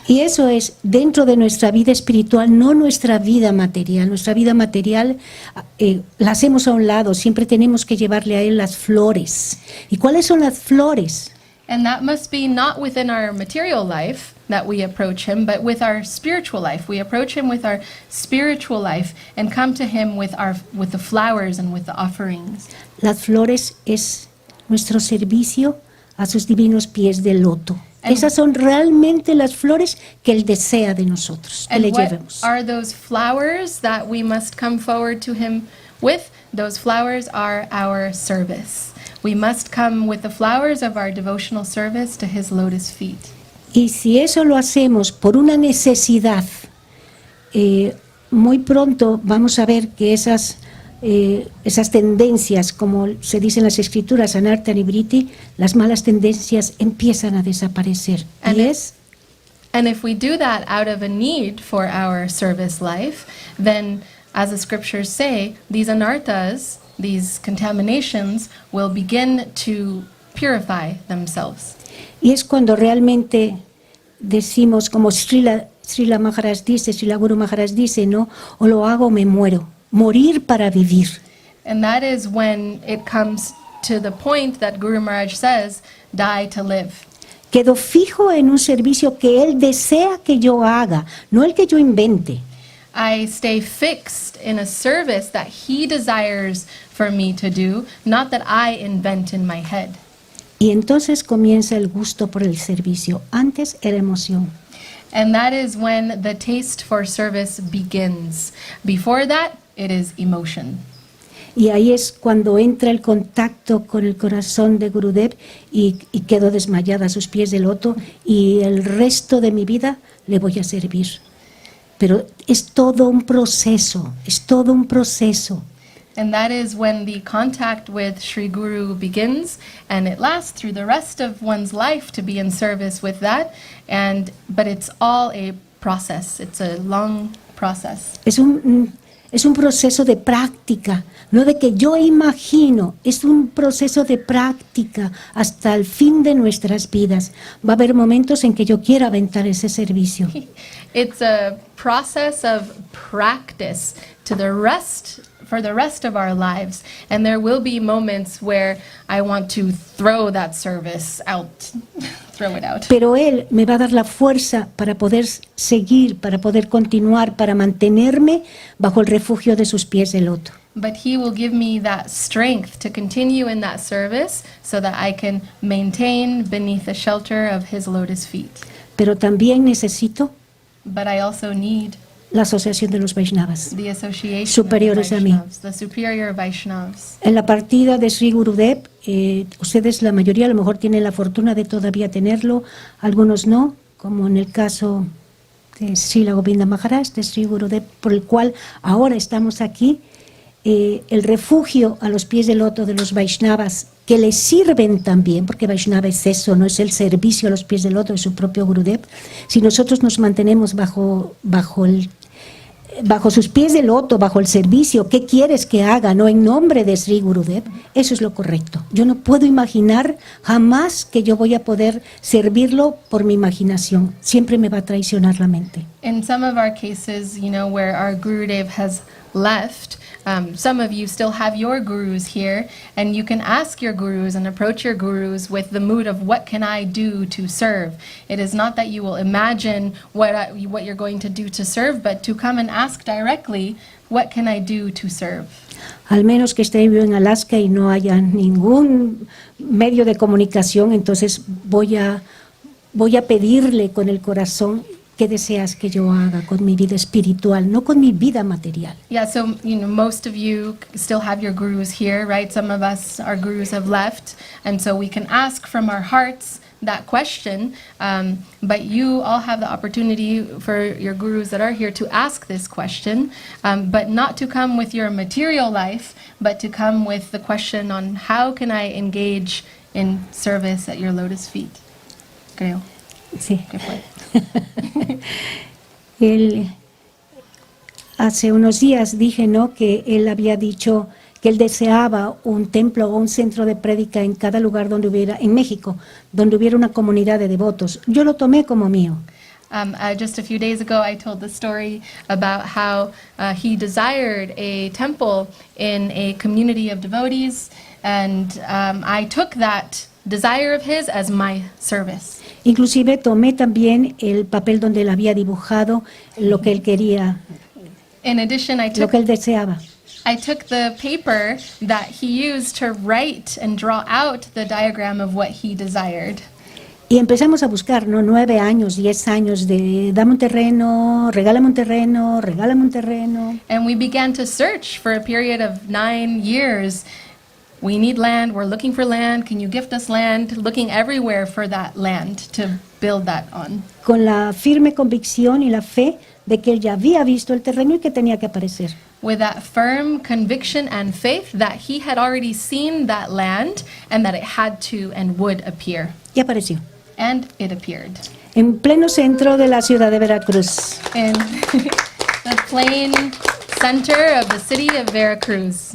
Y eso es dentro de nuestra vida espiritual, no nuestra vida material. Nuestra vida material la hacemos a un lado, siempre tenemos que llevarle a él las flores. ¿Y cuáles son las flores? And that must be not within our material life that we approach him, but with our spiritual life. We approach him with our spiritual life and come to him with the flowers and with the offerings. Las flores es nuestro servicio a sus divinos pies de loto. And- Esas son realmente las flores que él desea de nosotros, que And le what llevemos. are those flowers that we must come forward to him with? Those flowers are our service. We must come with the flowers of our devotional service to his lotus feet. Y si eso lo hacemos por una necesidad, muy pronto vamos a ver que esas tendencias, como se dice en las escrituras, anartha nibriti, las malas tendencias empiezan a desaparecer. And Y it- es And if we do that out of a need for our service life, then, as the scriptures say, these anarthas, these contaminations, will begin to purify themselves. Y es cuando realmente decimos, como Srila Maharaj dice, Srila Guru Maharaj dice, ¿no? O lo hago o me muero. Morir para vivir. And that is when it comes to the point that Guru Maharaj says, die to live. Quedo fijo en un servicio que él desea que yo haga, no el que yo invente. I stay fixed in a service that he desires for me to do, not that I invent in my head. Y entonces comienza el gusto por el servicio. Antes era emoción. And that is when the taste for service begins. Before that, it is emotion. Y ahí es cuando entra el contacto con el corazón de Gurudev y quedo desmayada a sus pies de loto y el resto de mi vida le voy a servir. Pero es todo un proceso, es todo un proceso. And that is when the contact with Sri Guru begins, and it lasts through the rest of one's life to be in service with that. But it's all a process. It's a long process. Es un proceso de práctica, no de que yo imagino, es un proceso de práctica hasta el fin de nuestras vidas. Va a haber momentos en que yo quiera aventar ese servicio. It's a process of practice for the rest of our lives. And there will be moments where I want to throw that service out, throw it out. Pero Él me va a dar la fuerza para poder seguir, para poder continuar, para mantenerme bajo el refugio de sus pies de loto. But He will give me that strength to continue in that service so that I can maintain beneath the shelter of His lotus feet. Pero también necesito But I also need la asociación de los Vaishnavas. the association Superiores a of mí. Vaishnavas, the superior Vaishnavas. En la partida de Sri Gurudev, ustedes la mayoría a lo mejor tienen la fortuna de todavía tenerlo, algunos no, como en el caso de Srila Govinda Maharaj, de Sri Gurudev, por el cual ahora estamos aquí. El refugio a los pies del loto de los Vaishnavas, que les sirven también, porque Vaishnava es eso, no es el servicio a los pies del loto de su propio Gurudev. Si nosotros nos mantenemos bajo sus pies de loto, bajo el servicio, ¿qué quieres que haga? No en nombre de Sri Gurudev, eso es lo correcto. Yo no puedo imaginar jamás que yo voy a poder servirlo por mi imaginación. Siempre me va a traicionar la mente. In some of our cases, where our Gurudev has left, some of you still have your gurus here, and you can ask your gurus and approach your gurus with the mood of what can I do to serve. It is not that you will imagine what you're going to do to serve, but to come and ask directly, what can I do to serve? Al menos que esté yo en Alaska y no haya ningún medio de comunicación, entonces voy a pedirle con el corazón qué deseas que yo haga con mi vida espiritual, no con mi vida material. Yeah, so, most of you still have your gurus here, right? Some of us, our gurus have left, and so we can ask from our hearts that question, but you all have the opportunity for your gurus that are here to ask this question, but not to come with your material life, but to come with the question on how can I engage in service at your lotus feet. Creo. Sí. Que fue. Él, hace unos días dije, ¿no?, que él había dicho que él deseaba un templo o un centro de prédica en cada lugar donde hubiera, en México, donde hubiera una comunidad de devotos. Yo lo tomé como mío. Just a few days ago, I told the story about how he desired a temple in a community of devotees, and I took that desire of his as my service. Inclusive tomé también el papel donde él había dibujado lo que él quería, In addition, lo que él deseaba. I took the paper that he used to write and draw out the diagram of what he desired. Y empezamos a buscar, ¿no?, 9 años, 10 años de dame un terreno, regálame un terreno, regálame un terreno. And we began to search for a period of 9 years. We need land, we're looking for land, can you gift us land? Looking everywhere for that land to build that on. Con la firme convicción y la fe de que él ya había visto el terreno y que tenía que aparecer. With that firm conviction and faith that he had already seen that land and that it had to and would appear. Y apareció. And it appeared. En pleno centro de la ciudad de Veracruz. In the plain center of the city of Veracruz.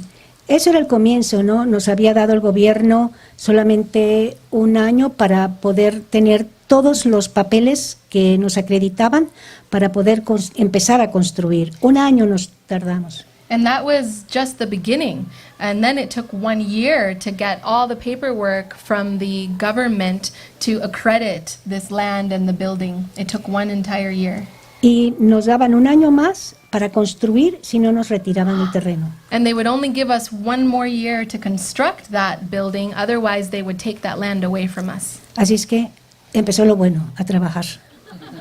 Eso era el comienzo, ¿no? Nos había dado el gobierno solamente un año para poder tener todos los papeles que nos acreditaban para poder empezar a construir. Un año nos tardamos. And that was just the beginning. And then it took 1 year to get all the paperwork from the government to accredit this land and the building. It took 1 entire year. Y nos daban un año más para construir si no nos retiraban el terreno. And they would only give us 1 more year to construct that building, otherwise they would take that land away from us. Así es que empezó lo bueno, a trabajar.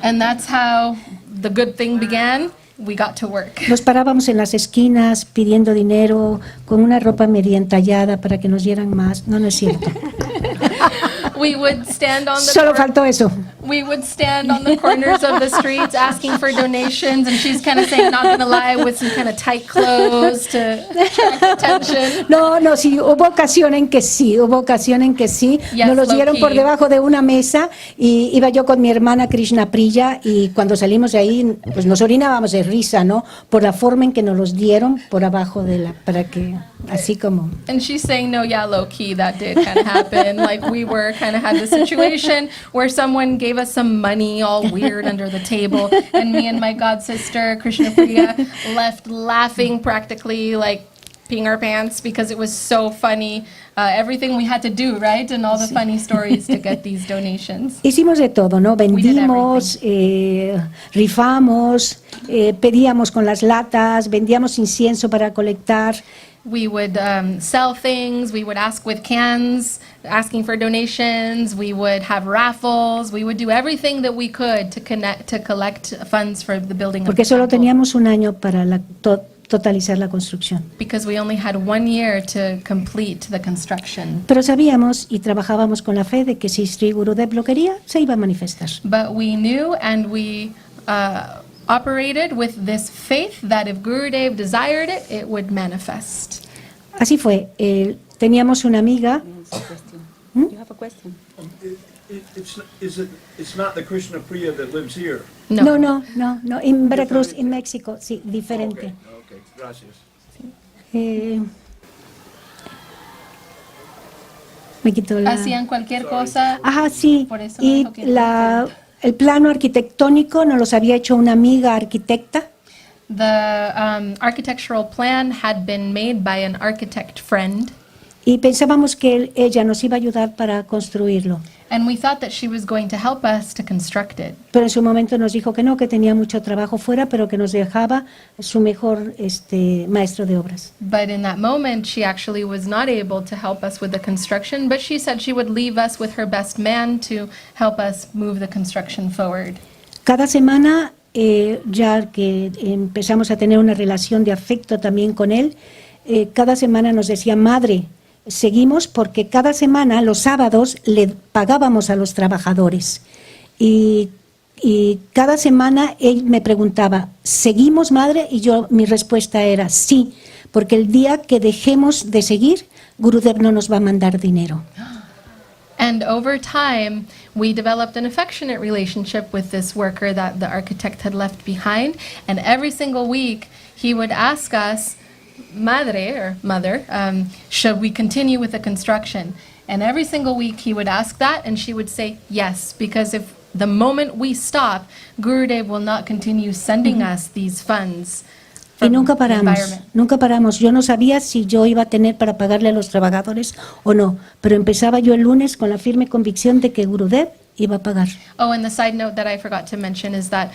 And that's how the good thing began. We got to work. Nos parábamos en las esquinas pidiendo dinero con una ropa media entallada para que nos dieran más. No, no es cierto. We would stand on the Solo faltó eso. we would stand on the corners of the streets asking for donations, and she's kind of saying, not gonna lie, with some kind of tight clothes to attract attention. No, no, sí, hubo ocasión en que sí, Yes, nos los dieron por low-key. debajo de una mesa y iba yo con mi hermana Krishna Priya y cuando salimos de ahí, pues nos orinábamos de risa, ¿no? Por la forma en que nos los dieron por abajo de la, para que, así como... And she's saying, no, yeah, low key, that did kind of happen. Like we were kind of had the situation where someone gave us some money all weird under the table, and me and my god sister, Krishna Priya, left laughing practically, like peeing our pants because it was so funny. Everything we had to do, right? And all the funny stories to get these donations. Hicimos de todo, ¿no? did Vendimos, rifamos, pedíamos con las latas, vendíamos incienso para colectar. We would sell things, we would ask with cans, asking for donations, we would have raffles, we would do everything that we could to collect funds for the building of Porque the solo temple. teníamos un año para totalizar la construcción. Because we only had 1 year to complete the construction. Pero sabíamos y trabajábamos con la fe de que si Sri Gurudev lo quería, se iba a manifestar. But we knew and we operated with this faith that if Gurudev desired it, it would manifest. Así fue. Teníamos una amiga. Yes, question. You have a question? It's not the Krishna Priya that lives here. No, en Veracruz, en México, sí, diferente. Okay, gracias. Me quitó la... Hacían cualquier cosa. Ajá, sí. Por eso me Y dijo que el plano arquitectónico nos los había hecho una amiga arquitecta. The architectural plan had been made by an architect friend, Y pensábamos que ella nos iba a ayudar para construirlo. and we thought that she was going to help us to construct it. Pero en su momento nos dijo que no, que tenía mucho trabajo fuera, pero que nos dejaba su mejor maestro de obras. But in that moment, she actually was not able to help us with the construction, but she said she would leave us with her best man to help us move the construction forward. Cada semana, ya que empezamos a tener una relación de afecto también con él, cada semana nos decía, madre, seguimos porque cada semana, los sábados, le pagábamos a los trabajadores. Y cada semana él me preguntaba, ¿seguimos, madre? Y mi respuesta era sí, porque el día que dejemos de seguir, Gurudev no nos va a mandar dinero. And over time, we developed an affectionate relationship with this worker that the architect had left behind. And every single week, he would ask us, Madre, or mother, should we continue with the construction? And every single week, he would ask that, and she would say yes, because if the moment we stop, Gurudev will not continue sending us these funds. Y from nunca the paramos, environment. nunca paramos. Yo no sabía si yo iba a tener para pagarle a los trabajadores o no, pero empezaba yo el lunes con la firme convicción de que Gurudev iba a pagar. Oh, and the side note that I forgot to mention is that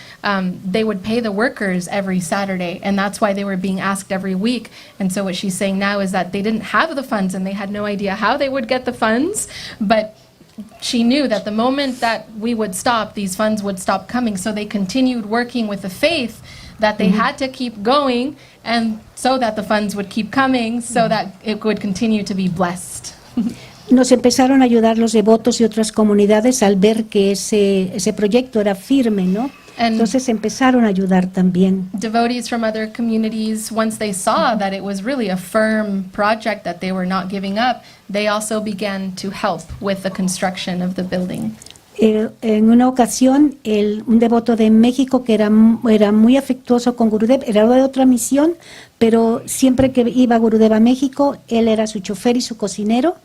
they would pay the workers every Saturday, and that's why they were being asked every week. And so what she's saying now is that they didn't have the funds and they had no idea how they would get the funds, but she knew that the moment that we would stop, these funds would stop coming. So they continued working with the faith that they had to keep going, and so that the funds would keep coming, so that it would continue to be blessed. Nos empezaron a ayudar los devotos y otras comunidades al ver que ese proyecto era firme, ¿no? And- Entonces empezaron a ayudar también. Devotees from other communities, once they saw that it was really a firm project that they were not giving up, they also began to help with the construction of the building. En una ocasión, un devoto de México que era muy afectuoso con Gurudev, era de otra misión, pero siempre que iba Gurudev a México, él era su chofer y su cocinero.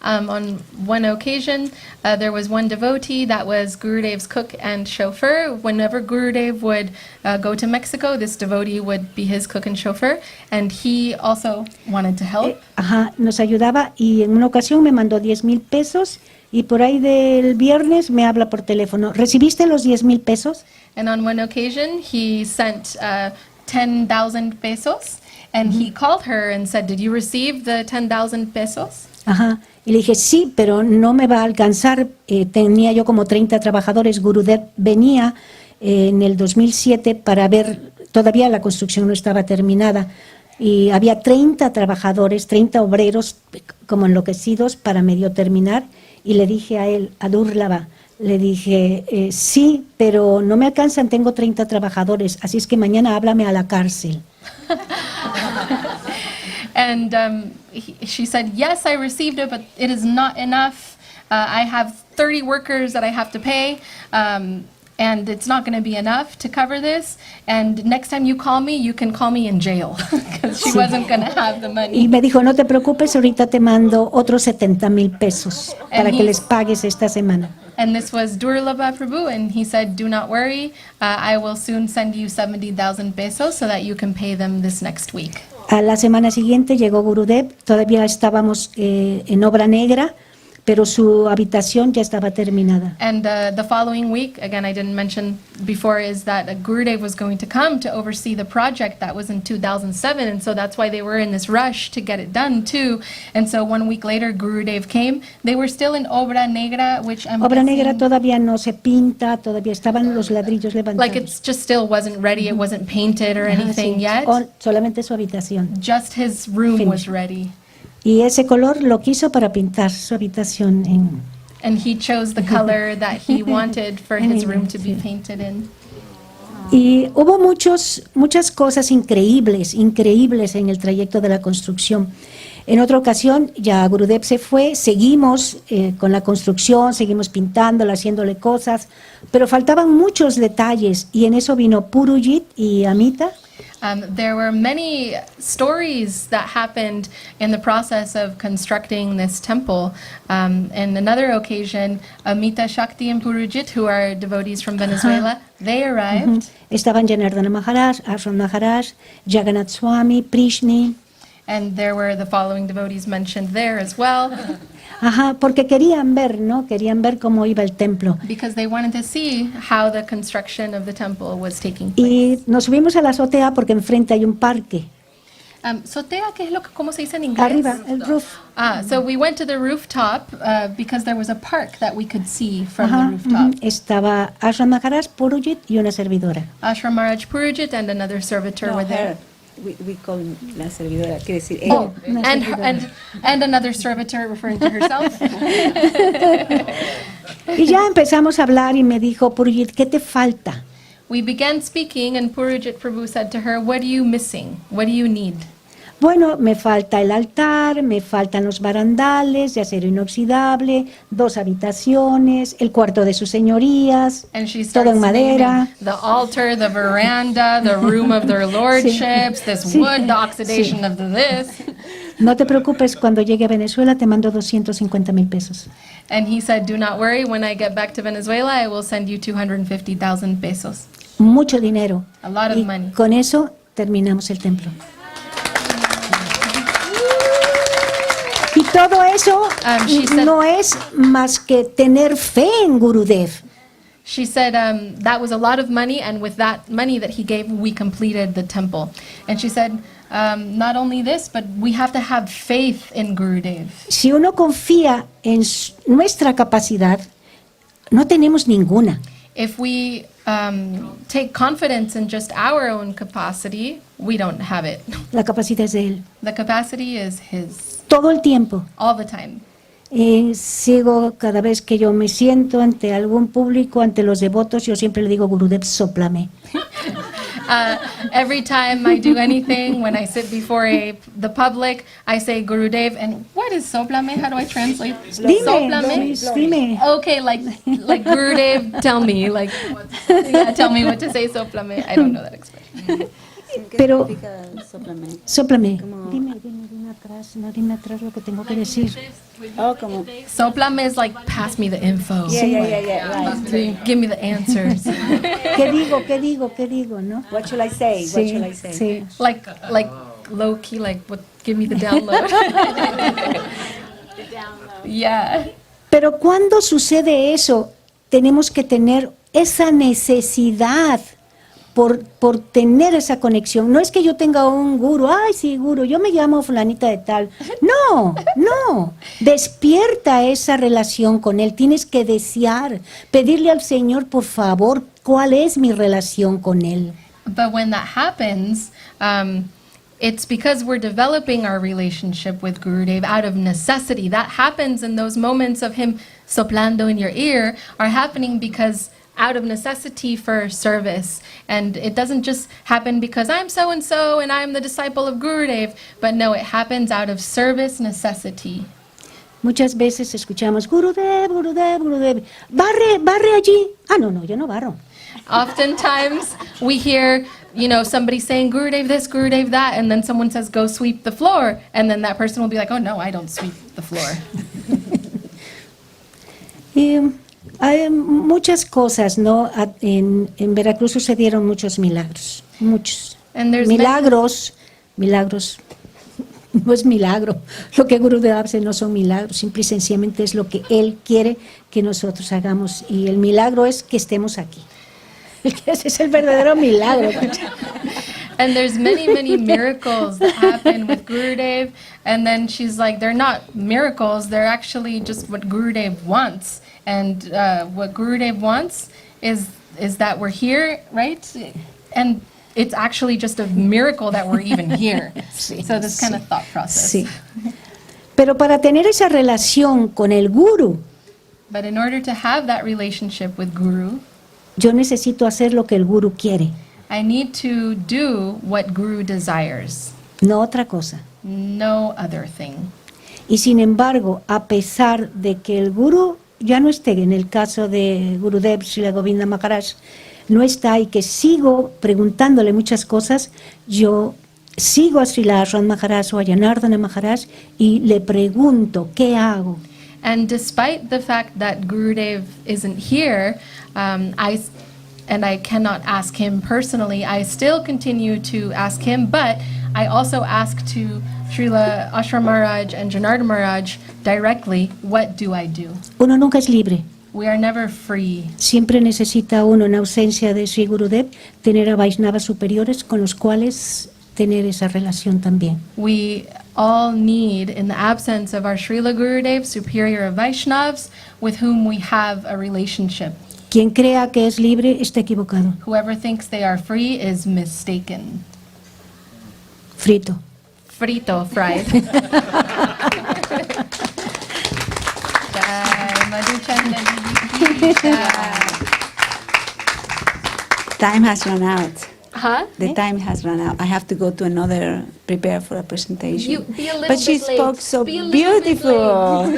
On one occasion, there was one devotee that was Gurudev's cook and chauffeur. Whenever Gurudev would go to Mexico, this devotee would be his cook and chauffeur, and he also wanted to help. Nos ayudaba y en una ocasión me mandó 10,000 pesos y por ahí del viernes me habla por teléfono. ¿Recibiste los 10,000 pesos? And on one occasion, he sent 10,000 pesos, and he called her and said, "Did you receive the 10,000 pesos?" Y le dije, sí, pero no me va a alcanzar. Tenía yo como 30 trabajadores. Gurudev venía en el 2007 para ver, todavía la construcción no estaba terminada, y había 30 trabajadores, 30 obreros como enloquecidos para medio terminar, y le dije a él, a Durlava, Le dije, sí, pero no me alcanzan, tengo 30 trabajadores, así es que mañana háblame a la cárcel. And she said, yes, I received it, but it is not enough. I have 30 workers that I have to pay, and it's not going to be enough to cover this. And next time you can call me in jail, because she wasn't going to have the Y money. me dijo, no te preocupes, ahorita te mando otros 70,000 pesos para que he's- les pagues esta semana. And this was Durlaba Prabhu, and he said, do not worry, I will soon send you 70,000 pesos so that you can pay them this next week. A la semana siguiente llegó Gurudev, todavía estábamos en obra negra, pero su habitación ya estaba terminada. And the following week, again, I didn't mention before, is that Gurudev was going to come to oversee the project that was in 2007, and so that's why they were in this rush to get it done too. And so 1 week later, Gurudev came. They were still in Obra Negra, which I'm Obra negra guessing, todavía no se pinta, todavía estaban los ladrillos like levantados. it's just still wasn't ready, it wasn't painted or anything yet. Solamente su habitación. Just his room was Finished. ready. Y ese color lo quiso para pintar su habitación en... And he chose the color that he wanted for his room to be painted in. Y hubo muchas cosas increíbles en el trayecto de la construcción. En otra ocasión, ya Gurudev se fue, seguimos con la construcción, seguimos pintándola, haciéndole cosas, pero faltaban muchos detalles y en eso vino Purujit y Amita. There were many stories that happened in the process of constructing this temple. In another occasion, Amita, Shakti, and Purujit, who are devotees from Venezuela, they arrived. Estaban Janardana Maharaj, Ashram Maharaj, Jagannath Swami, Prishni. And there were the following devotees mentioned there as well, Ajá, porque querían ver, ¿no? Querían ver cómo iba el templo. because they wanted to see how the construction of the temple was taking place. Y nos subimos a la azotea porque enfrente hay un parque. Sotea, ¿qué es lo que, cómo se dice en inglés? Arriba, el roof. So we went to the rooftop because there was a park that we could see from Ajá, the rooftop. Estaba Ashram Maharaj, Purujit y una servidora. Ashram Maharaj Purujit and another servitor No, were there. her. We call la servidora, quiere decir Oh, ella. and another servitor referring to herself. Y ya empezamos a hablar y me dijo, Purujit, ¿qué te falta? We began speaking, and Purujit Prabhu said to her, "What are you missing? What do you need?" Bueno, me falta el altar, me faltan los barandales de acero inoxidable, 2 habitaciones, el cuarto de sus señorías, And she todo starts en madera. naming the altar, the veranda, the room of their lordships, this Sí. wood, the oxidation Sí. of the this. No te preocupes, cuando llegue a Venezuela te mando 250,000 pesos. And he said, "Do not worry. When I get back to Venezuela, I will send you 250,000 pesos." Mucho dinero. A lot of Y money. con eso terminamos el templo. Y todo eso She said- no es más que tener fe en Gurudev. She said that was a lot of money, and with that money that he gave, we completed the temple. And she said, not only this, but we have to have faith in Gurudev. Si uno confía en nuestra capacidad, no tenemos ninguna. If we take confidence in just our own capacity, we don't have it. La capacidad es de él. The capacity is his Todo el tiempo. all the time. Sigo cada vez que yo me siento ante algún público, ante los devotos, yo siempre le digo, Gurudev, sóplame. Every time I do anything, when I sit before the public, I say Gurudev, and what is soplame? How do I translate? Dime, Soplame? Luis, dime. Okay, like Gurudev, tell me, like, yeah, tell me what to say, soplame. I don't know that expression. ¿Qué Pero- significa sóplame? Sóplame. Como- Dime atrás, no dime atrás lo que tengo que decir. Oh, como. Soplame is like, pass me the info. Yeah, right. Give me the answers. ¿Qué digo, qué digo, qué digo, no? What should I say? What should I say? sí. like low key, like, what? Give me the download. Yeah. Pero cuando sucede eso, tenemos que tener esa necesidad por tener esa conexión. No es que yo tenga un guru, ay sí, guru, yo me llamo fulanita de tal. No, no. Despierta esa relación con él. Tienes que desear, pedirle al Señor, por favor, ¿cuál es mi relación con él? But when that happens, It's because we're developing our relationship with Gurudev out of necessity. That happens, and those moments of him soplando in your ear are happening because out of necessity for service. And it doesn't just happen because I'm so-and-so and I'm the disciple of Gurudev, but no, it happens out of service necessity. Muchas veces escuchamos, Gurudev, Gurudev, Gurudev, barre, barre allí. Ah, no, no, yo no barro. Oftentimes we hear, somebody saying Gurudev this, Gurudev that, and then someone says, go sweep the floor, and then that person will be like, oh no, I don't sweep the floor. Y hay muchas cosas, ¿no? En Veracruz sucedieron muchos milagros, muchos. And there's Milagros, milagros, no es milagro. Lo que Gurudev hace no son milagros, simple y sencillamente es lo que Él quiere que nosotros hagamos. Y el milagro es que estemos aquí. Ese es el verdadero milagro. And there's many miracles that happen with Gurudev, and then she's like, they're not miracles, they're actually just what Gurudev wants. And what Gurudev wants is that we're here, right? And it's actually just a miracle that we're even here. Sí, So this kind of thought process. Sí. Pero para tener esa relación con el Guru, But in order to have that relationship with Guru, yo necesito hacer lo que el Guru quiere, I need to do what Guru desires, no otra cosa. no other thing. Y sin embargo, a pesar de que el Guru ya no esté, en el caso de Gurudev, Srila Govinda Maharaj, no está y que sigo preguntándole muchas cosas, yo sigo a Srila Ashwan Maharaj o a Janardana Maharaj y le pregunto, ¿qué hago? And despite the fact that Gurudev isn't here, I cannot ask him personally, I still continue to ask him, but I also ask to Srila Ashram Maharaj and Janardana Maharaj directly, what do I do? Uno nunca es libre. We are never free. Siempre necesita uno, en ausencia de Sri Gurudev, tener a Vaishnavas superiores con los cuales tener esa relación también. We all need, in the absence of our Srila Gurudev, superior Vaishnavas, with whom we have a relationship. Quien crea que es libre está equivocado. Whoever thinks they are free is mistaken. Frito. Frito, fried. Jai Madhuchanda Ji ki jai. Time has run out. Huh? The time has run out. I have to go to another, prepare for a presentation. You be a little But she bit late. spoke so Be a little bit beautiful.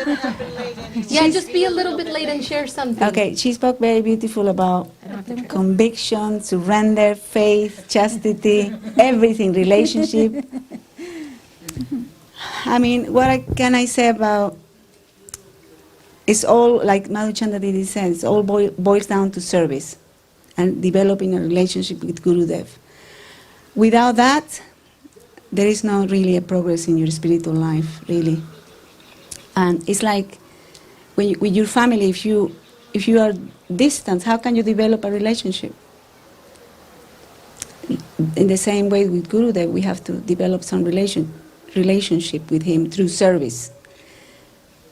Yeah, just be a little bit late and share something. Okay, she spoke very beautiful about conviction, surrender, faith, chastity, everything, relationship. I mean, can I say about, it's all, like Madhuchanda Didi said, it's all boils down to service and developing a relationship with Gurudev. Without that, there is not really a progress in your spiritual life, really. And it's like with your family, if you are distant, how can you develop a relationship? In the same way with Gurudev, we have to develop some relationship with him through service.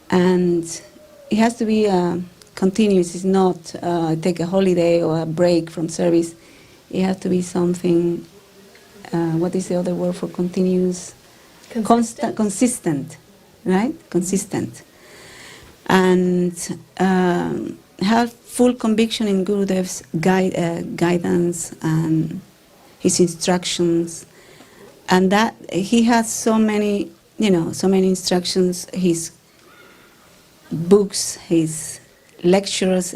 And it has to be continuous. It's not take a holiday or a break from service. It has to be something, what is the other word for continuous? Consistent, right? Consistent. And have full conviction in Gurudev's guidance and his instructions. And that he has so many instructions, his books, his lectures,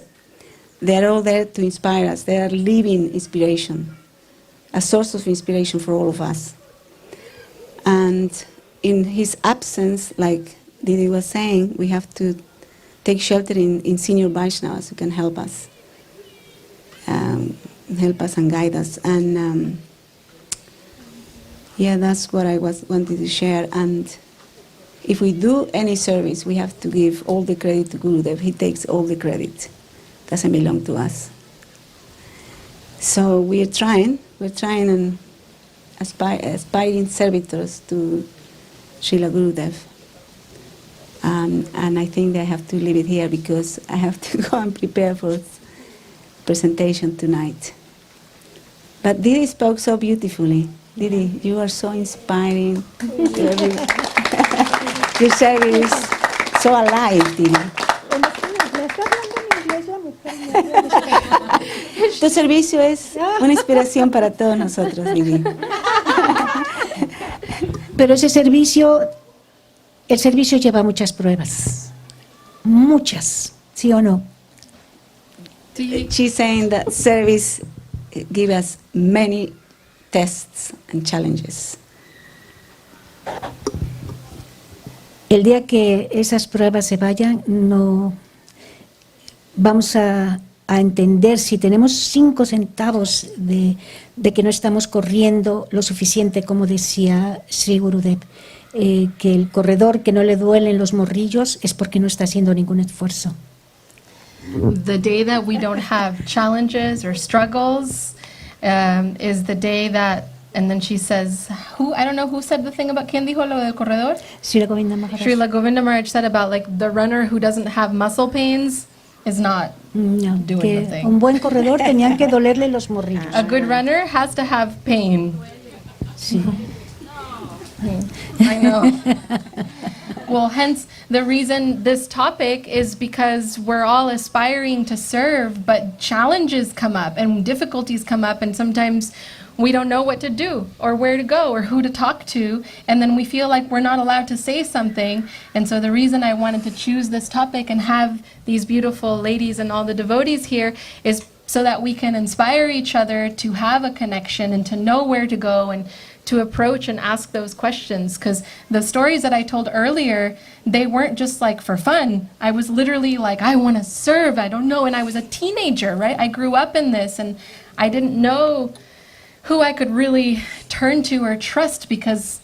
they're all there to inspire us. They are living inspiration, a source of inspiration for all of us. And in his absence, like Didi was saying, we have to take shelter in senior Vaishnavas who can help us and guide us. And that's what I wanted to share. And if we do any service, we have to give all the credit to Gurudev. He takes all the credit. Doesn't belong to us. So we're trying and aspiring servitors to Srila Gurudev. And I think I have to leave it here because I have to go and prepare for presentation tonight. But Didi spoke so beautifully. Didi, you are so inspiring. Your service so alive, Didi. Tu servicio es una inspiración para todos nosotros, Didi. Pero ese servicio, el servicio lleva muchas pruebas. Muchas, ¿sí o no? She's saying that service gives us many tests and challenges. El día que esas pruebas se vayan, no vamos a entender si tenemos 5 centavos de que no estamos corriendo lo suficiente, como decía Sri Gurudev, que el corredor que no le duelen los morrillos es porque no está haciendo ningún esfuerzo. The day that we don't have challenges or struggles is the day that, and then she says, I don't know who said the thing about, ¿quién dijo lo del corredor? Srila Govinda Maharaj. Srila Govinda Maharaj said about like the runner who doesn't have muscle pains is not No, doing que the thing. un buen corredor tenían que dolerle los morrillos. A good runner has to have pain. Sí. I know. Well, hence the reason this topic is because we're all aspiring to serve, but challenges come up and difficulties come up, and sometimes we don't know what to do or where to go or who to talk to, and then we feel like we're not allowed to say something. And so the reason I wanted to choose this topic and have these beautiful ladies and all the devotees here is so that we can inspire each other to have a connection and to know where to go and to approach and ask those questions. Because the stories that I told earlier, they weren't just like for fun. I was literally like, I want to serve, I don't know. And I was a teenager, right? I grew up in this and I didn't know who I could really turn to or trust, because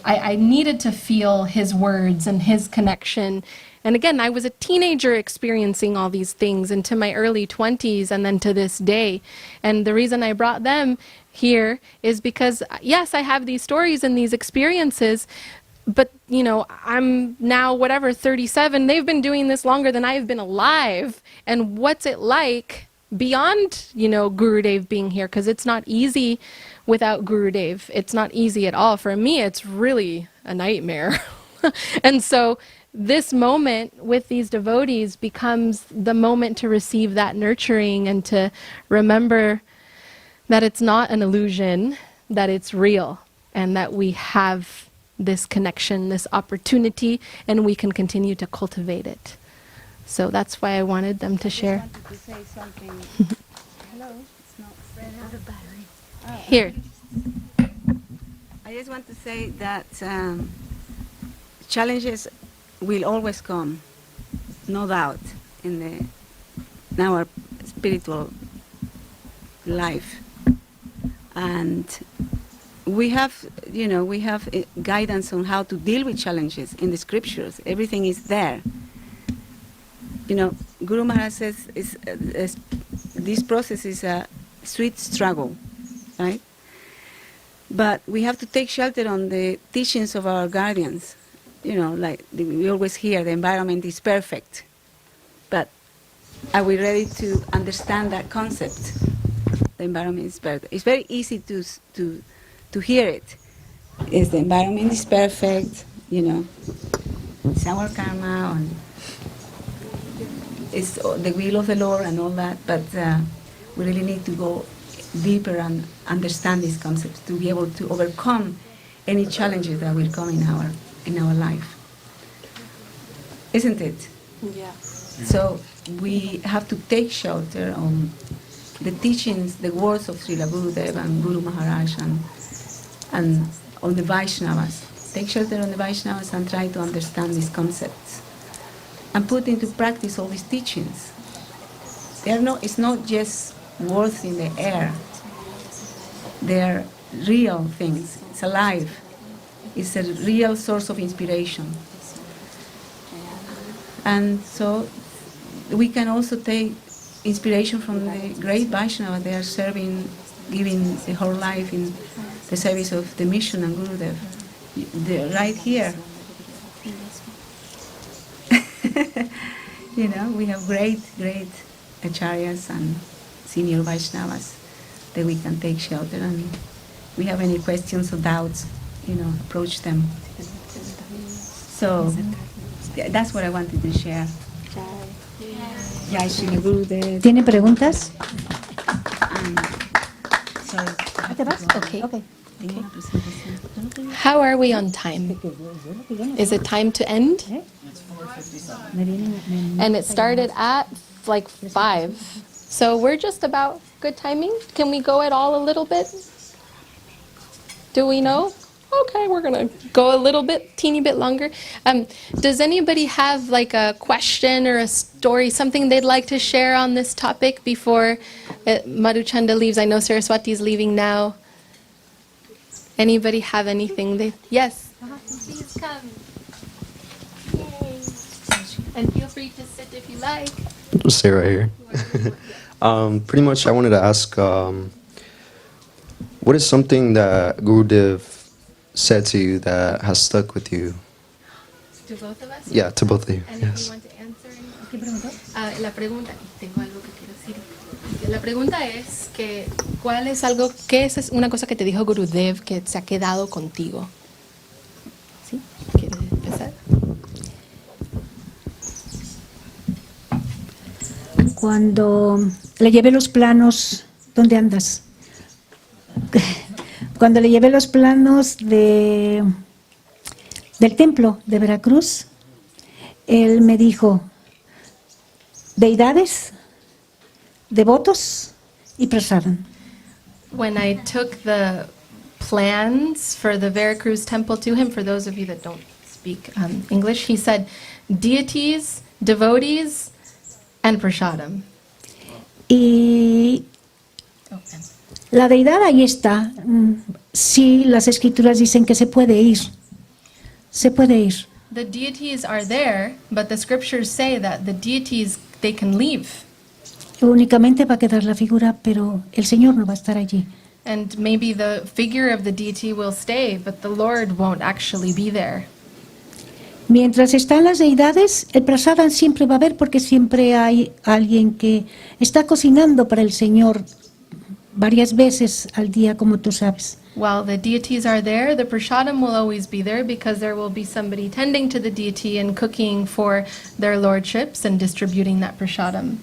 I needed to feel his words and his connection. And again, I was a teenager experiencing all these things into my early 20s and then to this day. And the reason I brought them here is because, yes, I have these stories and these experiences, but, you know, I'm now, 37. They've been doing this longer than I've been alive. And what's it like beyond, Gurudev being here? Because it's not easy without Gurudev. It's not easy at all. For me, it's really a nightmare. And so this moment with these devotees becomes the moment to receive that nurturing and to remember that it's not an illusion, that it's real, and that we have this connection, this opportunity, and we can continue to cultivate it. So that's why I wanted them to share. I wanted to say something. Hello, it's not ran out of battery. Here. I just want to say that challenges will always come, no doubt, in our spiritual life. And we have guidance on how to deal with challenges in the scriptures. Everything is there. Guru Maharaj says this process is a sweet struggle, right? But we have to take shelter on the teachings of our guardians. Like we always hear, the environment is perfect. But are we ready to understand that concept? The environment is perfect. It's very easy to hear it. Is the environment is perfect, it's our karma, and it's the will of the Lord and all that, but we really need to go deeper and understand these concepts to be able to overcome any challenges that will come in our life. Isn't it? Yeah. So we have to take shelter on the teachings, the words of Srila Gurudev and Guru Maharaj and on the Vaishnavas. Take shelter on the Vaishnavas and try to understand these concepts and put into practice all these teachings. It's not just words in the air. They're real things. It's alive. It's a real source of inspiration. And so we can also take inspiration from the great Vaishnava. They are serving, giving the whole life in the service of the mission and Gurudev. They're right here. We have great acharyas and senior Vaishnavas that we can take shelter and we have any questions or doubts, approach them. So that's what I wanted to share. Jai Shri Gurudev. ¿Tiene preguntas? Sorry. ¿Te vas? Okay. Okay. Tengo una presentación. How are we on time? Is it time to end? And it started at like 5. So we're just about good timing. Can we go at all a little bit? Do we know? Okay, we're gonna go a little bit, teeny bit longer. Does anybody have like a question or a story, something they'd like to share on this topic before Madhuchanda leaves? I know Saraswati is leaving now. Anybody have anything? Yes. Please come. Yay. And feel free to sit if you like. Just stay right here. Pretty much, I wanted to ask, what is something that Gurudev said to you that has stuck with you? To both of us? Yeah, to both of you. And if Yes. you want to answer la pregunta, y tengo algo que quiero decir. La pregunta es que, ¿cuál es algo, qué es una cosa que te dijo Gurudev que se ha quedado contigo? ¿Sí? ¿Quieres empezar? Cuando le llevé los planos, ¿dónde andas? Cuando le llevé los planos del templo de Veracruz, él me dijo, deidades, devotos y prasadam. When I took the plans for the Veracruz temple to him, for those of you that don't speak English, he said deities, devotees, and prasadam. Y la deidad ahí está. Sí, las escrituras dicen que se puede ir. Se puede ir. The deities are there, but the scriptures say that the deities, they can leave. Únicamente va a quedar la figura, pero el Señor no va a estar allí. And maybe the figure of the deity will stay, but the Lord won't actually be there. Mientras están las deidades, el prasadam siempre va a haber porque siempre hay alguien que está cocinando para el Señor varias veces al día, como tú sabes. While the deities are there, the prasadam will always be there because there will be somebody tending to the deity and cooking for their lordships and distributing that prasadam.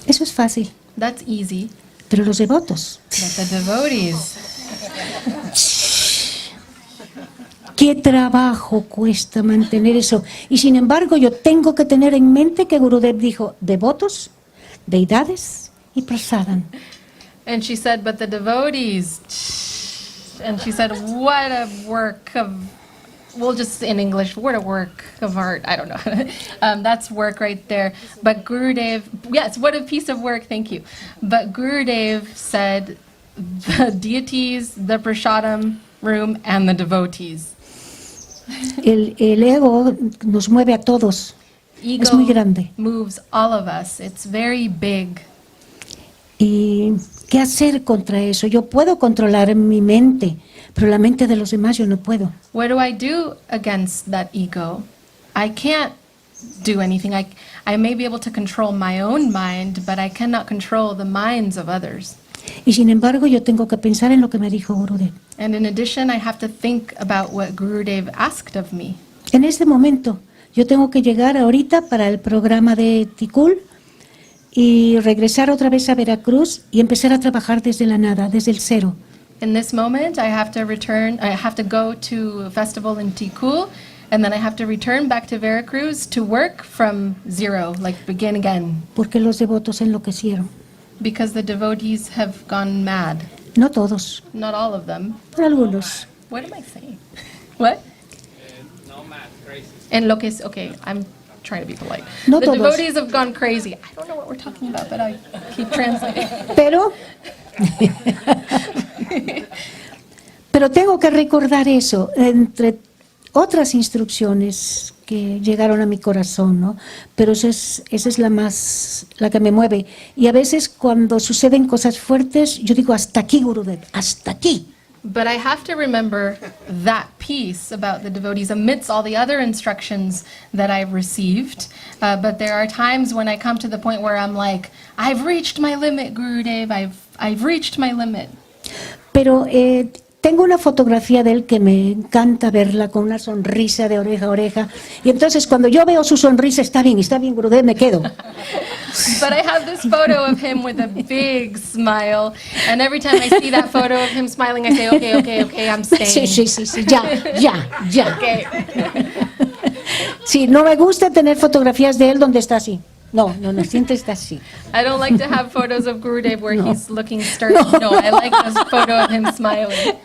Eso es fácil, That's easy. pero los devotos, But the devotees, qué trabajo cuesta mantener eso. Y sin embargo, yo tengo que tener en mente que Gurudev dijo devotos, deidades y prasadam. and she said, but the devotees, and she said, what a work of, we'll just in English, what a work of art. I don't know. That's work right there. But Gurudev, yes, what a piece of work. Thank you. But Gurudev said the deities, the prasadam room, and the devotees. El ego nos mueve a todos. Es muy grande. Moves all of us. It's very big. ¿Y qué hacer contra eso? Yo puedo controlar mi mente, pero la mente de los demás yo no puedo. What do I do against that ego? I can't do anything. I may be able to control my own mind, but I cannot control the minds of others. Y sin embargo, yo tengo que pensar en lo que me dijo Gurudev. And in addition, I have to think about what Gurudev asked of me. En este momento, yo tengo que llegar ahorita para el programa de Tikul y regresar otra vez a Veracruz y empezar a trabajar desde la nada, desde el cero. In this moment, I have to return, I have to go to a festival in Tikul, and then I have to return back to Veracruz to work from zero, like begin again, Porque los devotos enloquecieron. because the devotees have gone mad. No todos, Not all of them. pero algunos. What am I saying? What? No math, crazy. And lo que es, okay, I'm trying to be polite. No The todos. devotees have gone crazy. I don't know what we're talking about, but I keep translating. Pero, pero tengo que recordar eso, entre otras instrucciones que llegaron a mi corazón, ¿no? Pero esa es la que me mueve. Y a veces cuando suceden cosas fuertes, yo digo, hasta aquí, Gurudev, hasta aquí. But I have to remember that piece about the devotees amidst all the other instructions that I've received. But there are times when I come to the point where I'm like, I've reached my limit, Gurudev, I've reached my limit. Pero tengo una fotografía de él que me encanta verla con una sonrisa de oreja a oreja. Y entonces cuando yo veo su sonrisa, está bien, Gurudev, me quedo. But I have this photo of him with a big smile, and every time I see that photo of him smiling, I say, okay, I'm staying. Sí, ya. Okay. Sí, no me gusta tener fotografías de él donde está así. No, siempre está así. I don't like to have photos of Gurudev where No. he's looking stern. No, I like this photo of him smiling.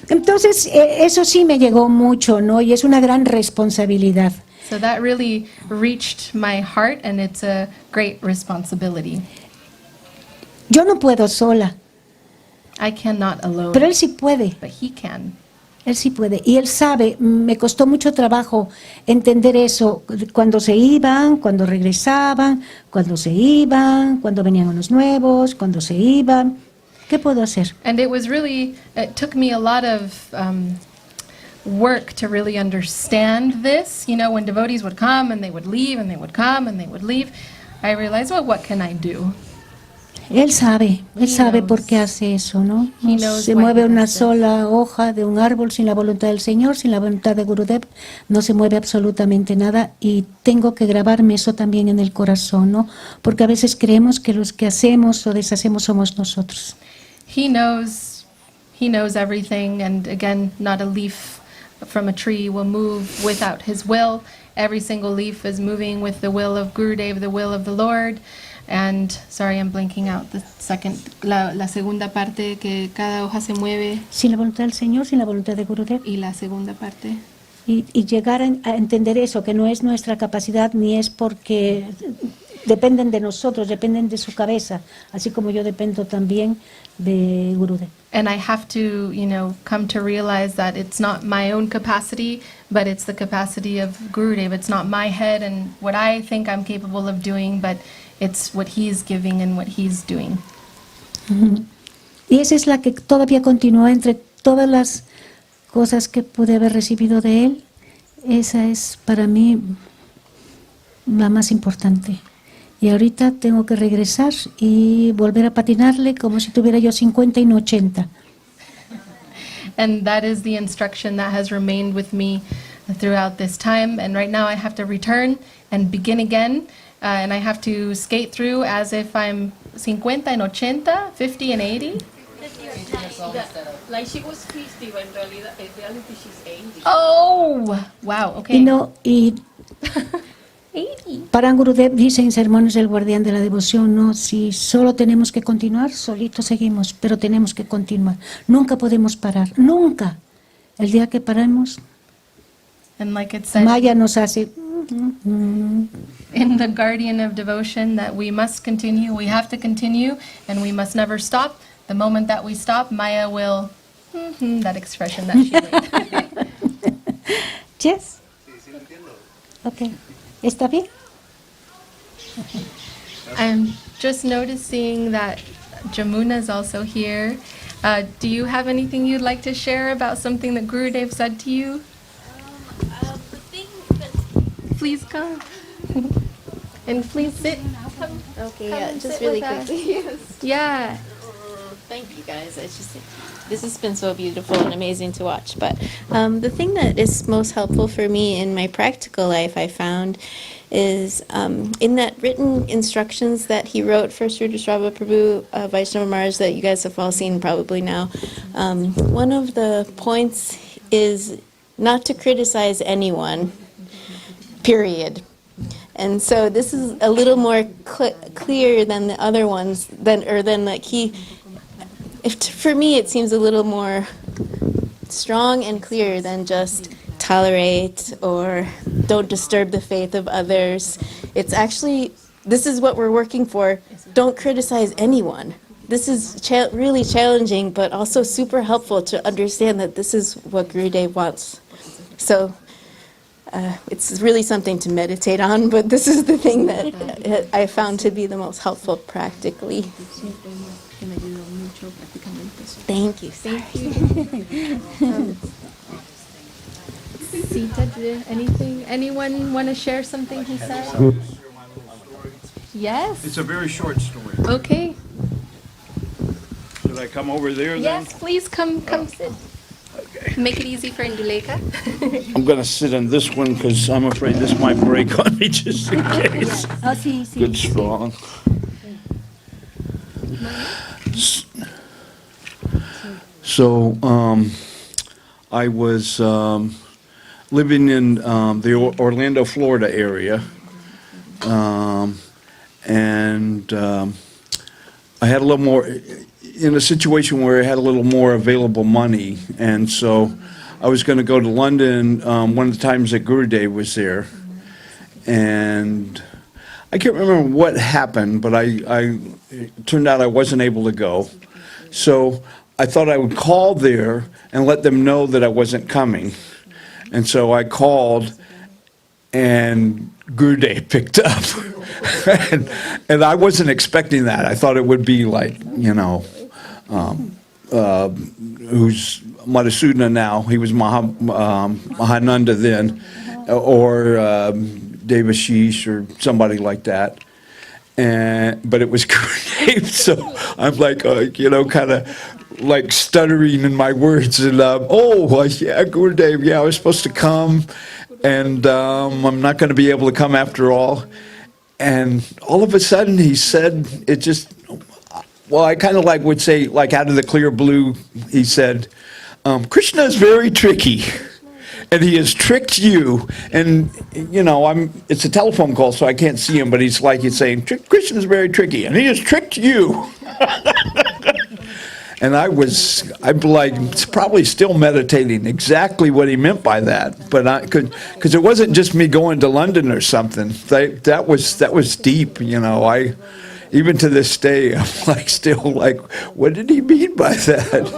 Entonces, eso sí me llegó mucho, ¿no? Y es una gran responsabilidad. So that really reached my heart, and it's a great responsibility. Yo no puedo sola, I cannot alone, pero él sí puede. but he can. Él sí puede. Y él sabe, me costó mucho trabajo entender eso, cuando se iban, cuando regresaban, cuando se iban, cuando venían unos nuevos, cuando se iban. ¿Qué puedo hacer? And it took me a lot of work to really understand this. You know, when devotees would come and they would leave and they would come and they would leave, I realized, well, what can I do? Él sabe knows. por qué hace eso, ¿no? He No knows se why mueve he una does this. sola hoja de un árbol sin la voluntad del Señor, sin la voluntad de Gurudev, no se mueve absolutamente nada, y tengo que grabarme eso también en el corazón, ¿no? Porque a veces creemos que los que hacemos o deshacemos somos nosotros. He knows everything, and again, not a leaf from a tree will move without his will. Every single leaf is moving with the will of Gurudev, the will of the Lord. And sorry, I'm blanking out la segunda parte, que cada hoja se mueve, Sin la voluntad del Señor, sin la voluntad de Gurudev. y la segunda parte. Y llegar a entender eso, que no es nuestra capacidad, ni es porque dependen de nosotros, dependen de su cabeza, así como yo dependo también de Gurudev. And I have to, come to realize that it's not my own capacity, but it's the capacity of Gurudev. It's not my head and what I think I'm capable of doing, but it's what he's giving and what he's doing. Y esa es la que todavía continúa entre todas las cosas que pude haber recibido de él. Esa es para mí la más importante. Y ahorita tengo que regresar y volver a patinarle como si tuviera yo 50 y no 80. And that is the instruction that has remained with me throughout this time. And right now I have to return and begin again. And I have to skate through as if I'm 50 and 80, 50 and 80. Like she was 50, but in reality she's 80. Oh, wow, okay. Y Param Gurudev dice en Sermones del Guardián de la Devoción, ¿no? Si solo tenemos que continuar, solitos seguimos, pero tenemos que continuar. Nunca podemos parar, nunca. El día que paramos, And like it said Maya nos hace... in the Guardian of Devotion, that we must continue, we have to continue, and we must never stop. The moment that we stop, Maya will, that expression that she made. Yes. Okay. ¿Está bien? I'm just noticing that Jamuna is also here. Do you have anything you'd like to share about something that Gurudev said to you? The thing that Please come. And please sit. Okay, Come yeah, and just sit really with us. quickly. Yeah. Thank you guys. It's just this has been so beautiful and amazing to watch. But the thing that is most helpful for me in my practical life, I found, is in that written instructions that he wrote for Sri Srava Prabhu Vaishnava Maharaj that you guys have all seen probably now. One of the points is not to criticize anyone, period. And so this is a little more clear than the other ones, than like he. For me, it seems a little more strong and clear than just tolerate or don't disturb the faith of others. It's actually, this is what we're working for. Don't criticize anyone. This is really challenging, but also super helpful to understand that this is what Gurudev wants. So it's really something to meditate on, but this is the thing that I found to be the most helpful practically. Thank you. Sita, anyone want to share something he said? Share my little story. Yes. It's a very short story. Okay. So Should I come over there then? Yes, please come sit. Okay. Make it easy for Induleka. I'm gonna sit on this one because I'm afraid this might break on me just in case. Ah, sí, sí. Good strong. So, I was living in the Orlando, Florida area, and I had a little more, in a situation where I had a little more available money, and so I was going to go to London one of the times that Gurudev was there, and I can't remember what happened, but it turned out I wasn't able to go. So I thought I would call there and let them know that I wasn't coming. And so I called, and Gurudev picked up. and I wasn't expecting that. I thought it would be like, who's Madhusudana now, he was Mahananda then, or Devashish or somebody like that. But it was Gurudev, so I'm like, kind of like stuttering in my words. And yeah, Gurudev, yeah, I was supposed to come, and I'm not going to be able to come after all. And all of a sudden he said, I kind of would say, out of the clear blue, he said, Krishna is very tricky. And he has tricked you, and it's a telephone call, so I can't see him, but he's saying, Krishna is very tricky, and he has tricked you. And I'm probably still meditating exactly what he meant by that, but because it wasn't just me going to London or something. That was deep, even to this day, I'm still what did he mean by that?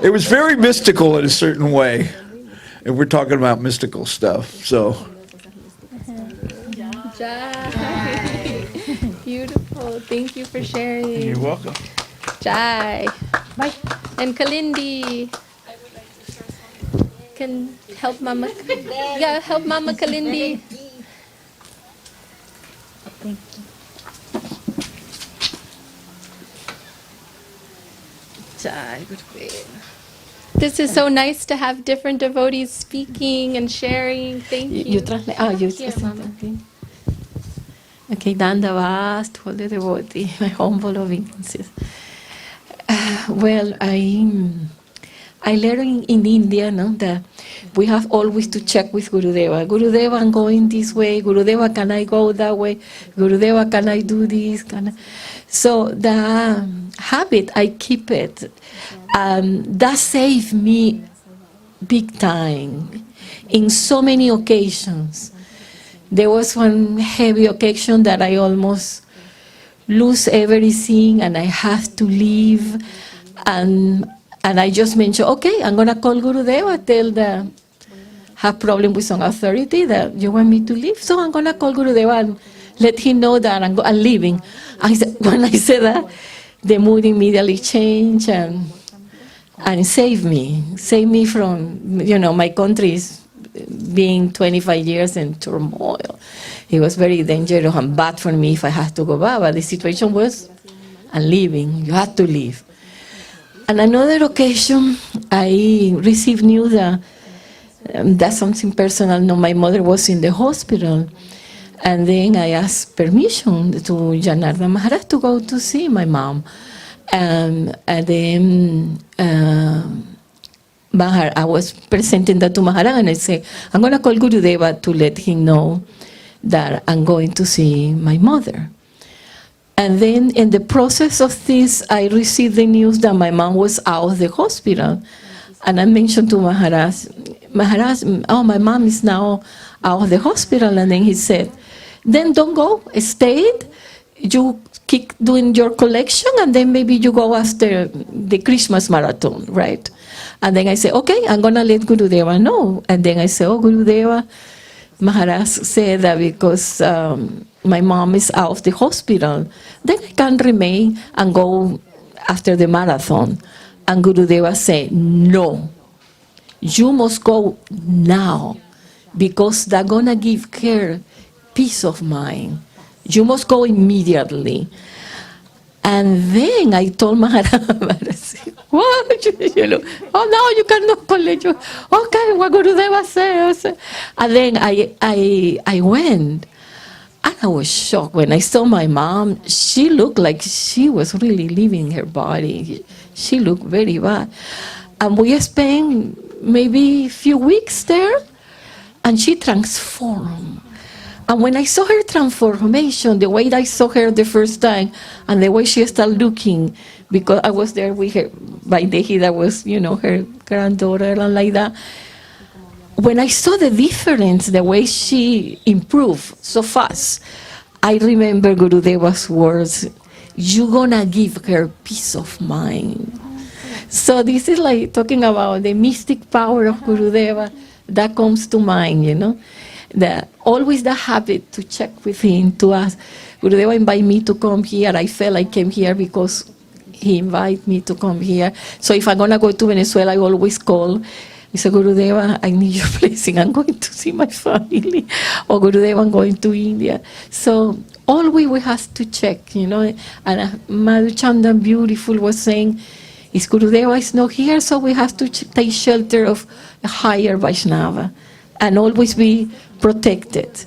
It was very mystical in a certain way. And we're talking about mystical stuff, so. Jai. Beautiful. Thank you for sharing. You're welcome. Jai. Bye. And Kalindi. Can help Mama. Yeah, help Mama Kalindi. Jai. This is so nice to have different devotees speaking and sharing. Thank you. You translate. You Here, Mama. Okay, Dandavas to all the devotee, my humble obeisances. Well, I learned in India, that we have always to check with Gurudeva. Gurudeva, I'm going this way. Gurudeva, can I go that way? Gurudeva, can I do this? So the habit, I keep it. That saved me big time in so many occasions. There was one heavy occasion that I almost lose everything and I have to leave. And I just mentioned, okay, I'm going to call Gurudeva, have problem with some authority that you want me to leave. So I'm going to call Gurudeva and let him know that I'm leaving. When I said that, the mood immediately changed and saved me from, my country's being 25 years in turmoil. It was very dangerous and bad for me if I had to go back, but the situation was, I'm leaving, you had to leave. And another occasion, I received news that that's something personal. No, my mother was in the hospital, and then I asked permission to Janardhan Maharaj to go to see my mom. And then I was presenting that to Maharaj, and I said, I'm going to call Gurudeva to let him know that I'm going to see my mother. And then in the process of this, I received the news that my mom was out of the hospital. And I mentioned to Maharaj, oh, my mom is now out of the hospital. And then he said, then don't go, stay. You keep doing your collection, and then maybe you go after the Christmas marathon, right? And then I said, okay, I'm going to let Gurudeva know. And then I said, oh, Gurudeva, Maharaj said that because my mom is out of the hospital, then I can remain and go after the marathon. And Gurudeva said, no, you must go now, because they're going to give her peace of mind. You must go immediately. And then I told Maharaj, what? You know, oh no, you cannot collect. Okay, what Gurudeva says. And then I went. And I was shocked when I saw my mom. She looked like she was really leaving her body. She looked very bad. And we spent maybe a few weeks there, and she transformed. And when I saw her transformation, the way I saw her the first time, and the way she started looking, because I was there with her, Vaidehi, that was, you know, her granddaughter, and like that. When I saw the difference, the way she improved so fast, I remember Gurudeva's words, "You're gonna give her peace of mind." So this is like talking about the mystic power of Gurudeva that comes to mind, you know. Always the habit to check with him, to ask. Gurudeva invited me to come here. I felt I came here because he invited me to come here. So if I'm gonna go to Venezuela, I always call. I said, Gurudeva, I need your blessing. I'm going to see my family. Or Gurudeva, I'm going to India. So always we have to check, you know. And Madhu Chandan Beautiful was saying, is Gurudeva is not here, so we have to take shelter of a higher Vaishnava and always be protected.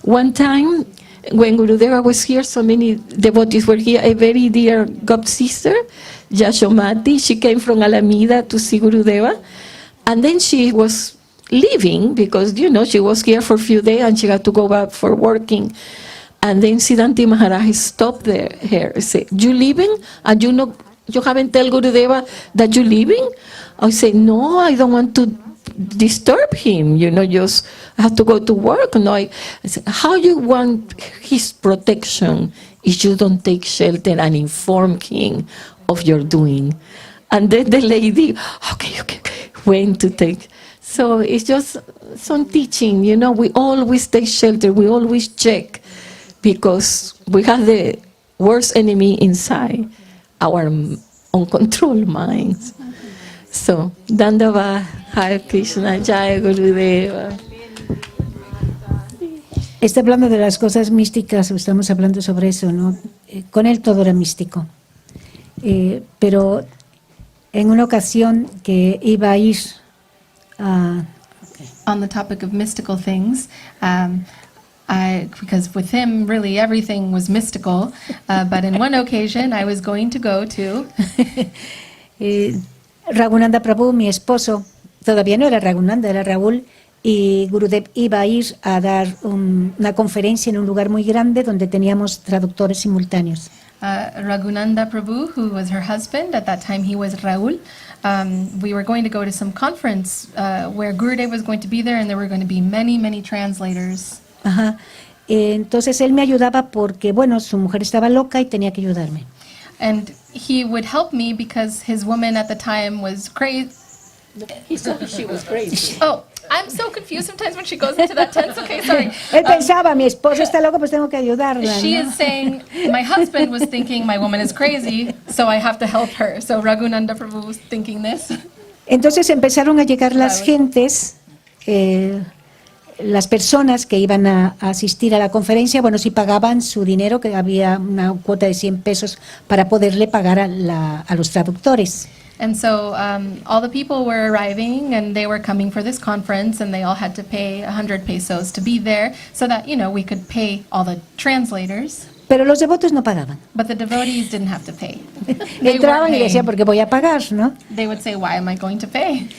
One time, when Gurudeva was here, so many devotees were here. A very dear god sister, Yashomati, she came from Alameda to see Gurudeva. And then she was leaving because, you know, she was here for a few days and she had to go back for working. And then Siddhanti Maharaj stopped her and said, "You leaving? And you haven't told Gurudeva that you're leaving?" I said, "No, I don't want to disturb him, you know, just have to go to work." No, I said, "How you want his protection if you don't take shelter and inform him of your doing?" And then the lady, okay, went to take. So it's just some teaching, you know, we always take shelter, we always check, because we have the worst enemy inside, our uncontrolled minds. So, Dandava, Hare Krishna, Jaya Gurudeva. Está hablando de las cosas místicas, estamos hablando sobre eso, ¿no? Con él todo era místico. Pero en una ocasión que iba a ir a... On the topic of mystical things, because with him, really everything was mystical. But in one occasion, I was going to go to Raghunanda Prabhu, mi esposo, todavía no era Raghunanda, era Rahul, y Gurudev iba a ir a dar una conferencia en un lugar muy grande donde teníamos traductores simultáneos. Raghunanda Prabhu, who was her husband. At that time, he was Rahul. We were going to go to some conference where Gurudev was going to be there, and there were going to be many, many translators. Ajá. Entonces él me ayudaba porque, bueno, su mujer estaba loca y tenía que ayudarme. And he would help me because his woman at the time was crazy. He told me she was crazy. Oh, I'm so confused sometimes when she goes into that tense. Okay, sorry. Él pensaba, mi esposo está loco, pues tengo que ayudarla, She ¿no? is saying, my husband was thinking my woman is crazy, so I have to help her. So Raghunanda Prabhu was thinking this. Entonces empezaron a llegar las gentes, las personas que iban a asistir a la conferencia, bueno, si pagaban su dinero, que había una cuota de 100 pesos para poderle pagar a los traductores. And so all the people were arriving and they were coming for this conference and they all had to pay 100 pesos to be there so that, you know, we could pay all the translators. Pero los devotos no pagaban. But the devotees didn't have to pay. They Entraban weren't y decían, paying. ¿por qué voy a pagar, no? They would say, why am I going to pay?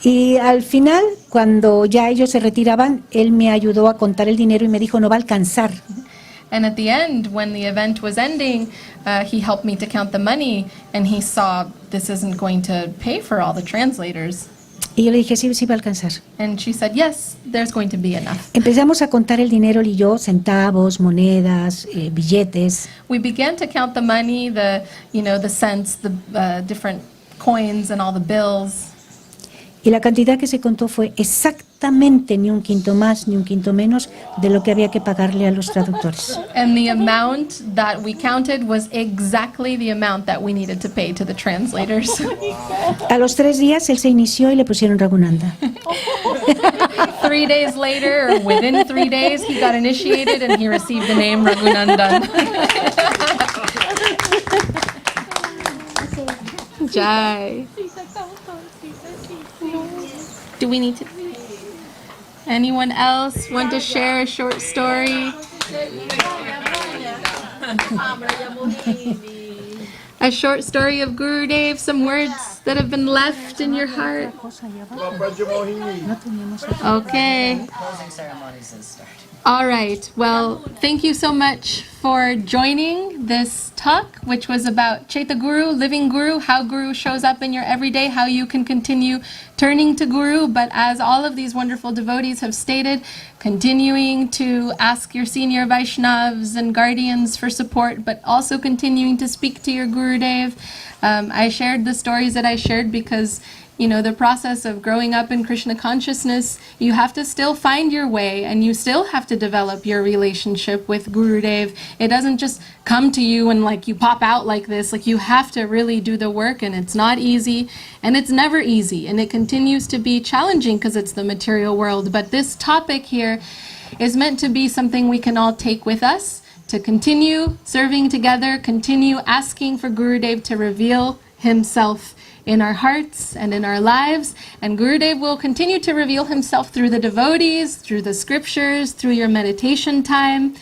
Y al final, cuando ya ellos se retiraban, él me ayudó a contar el dinero y me dijo, no va a alcanzar. And at the end, when the event was ending, he helped me to count the money, and he saw this isn't going to pay for all the translators. Y yo le dije, sí, sí va a alcanzar. And she said, yes, there's going to be enough. Empezamos a contar el dinero, él y yo, centavos, monedas, billetes. We began to count the money, the cents, the different coins and all the bills. Y la cantidad que se contó fue exactamente ni un quinto más ni un quinto menos de lo que había que pagarle a los traductores. And the amount that we counted was exactly the amount that we needed to pay to the translators. A los 3 días él se inició y le pusieron Raghunanda. 3 days later, or within 3 days, he got initiated and he received the name Raghunandan. Jai. Do we need to? Anyone else want to share a short story? A short story of Gurudev, some words that have been left in your heart. Okay. Closing ceremonies has started. All right. Well, thank you so much for joining this talk, which was about Chaitya Guru, living Guru, how Guru shows up in your everyday, how you can continue turning to Guru. But as all of these wonderful devotees have stated, continuing to ask your senior Vaishnavas and guardians for support, but also continuing to speak to your Gurudev. I shared the stories that I shared because the process of growing up in Krishna consciousness, you have to still find your way and you still have to develop your relationship with Gurudev. It doesn't just come to you and you pop out like this. You have to really do the work, and it's not easy, and it's never easy, and it continues to be challenging because it's the material world. But this topic here is meant to be something we can all take with us to continue serving together, continue asking for Gurudev to reveal himself in our hearts and in our lives. And Gurudev will continue to reveal himself through the devotees, through the scriptures, through your meditation time.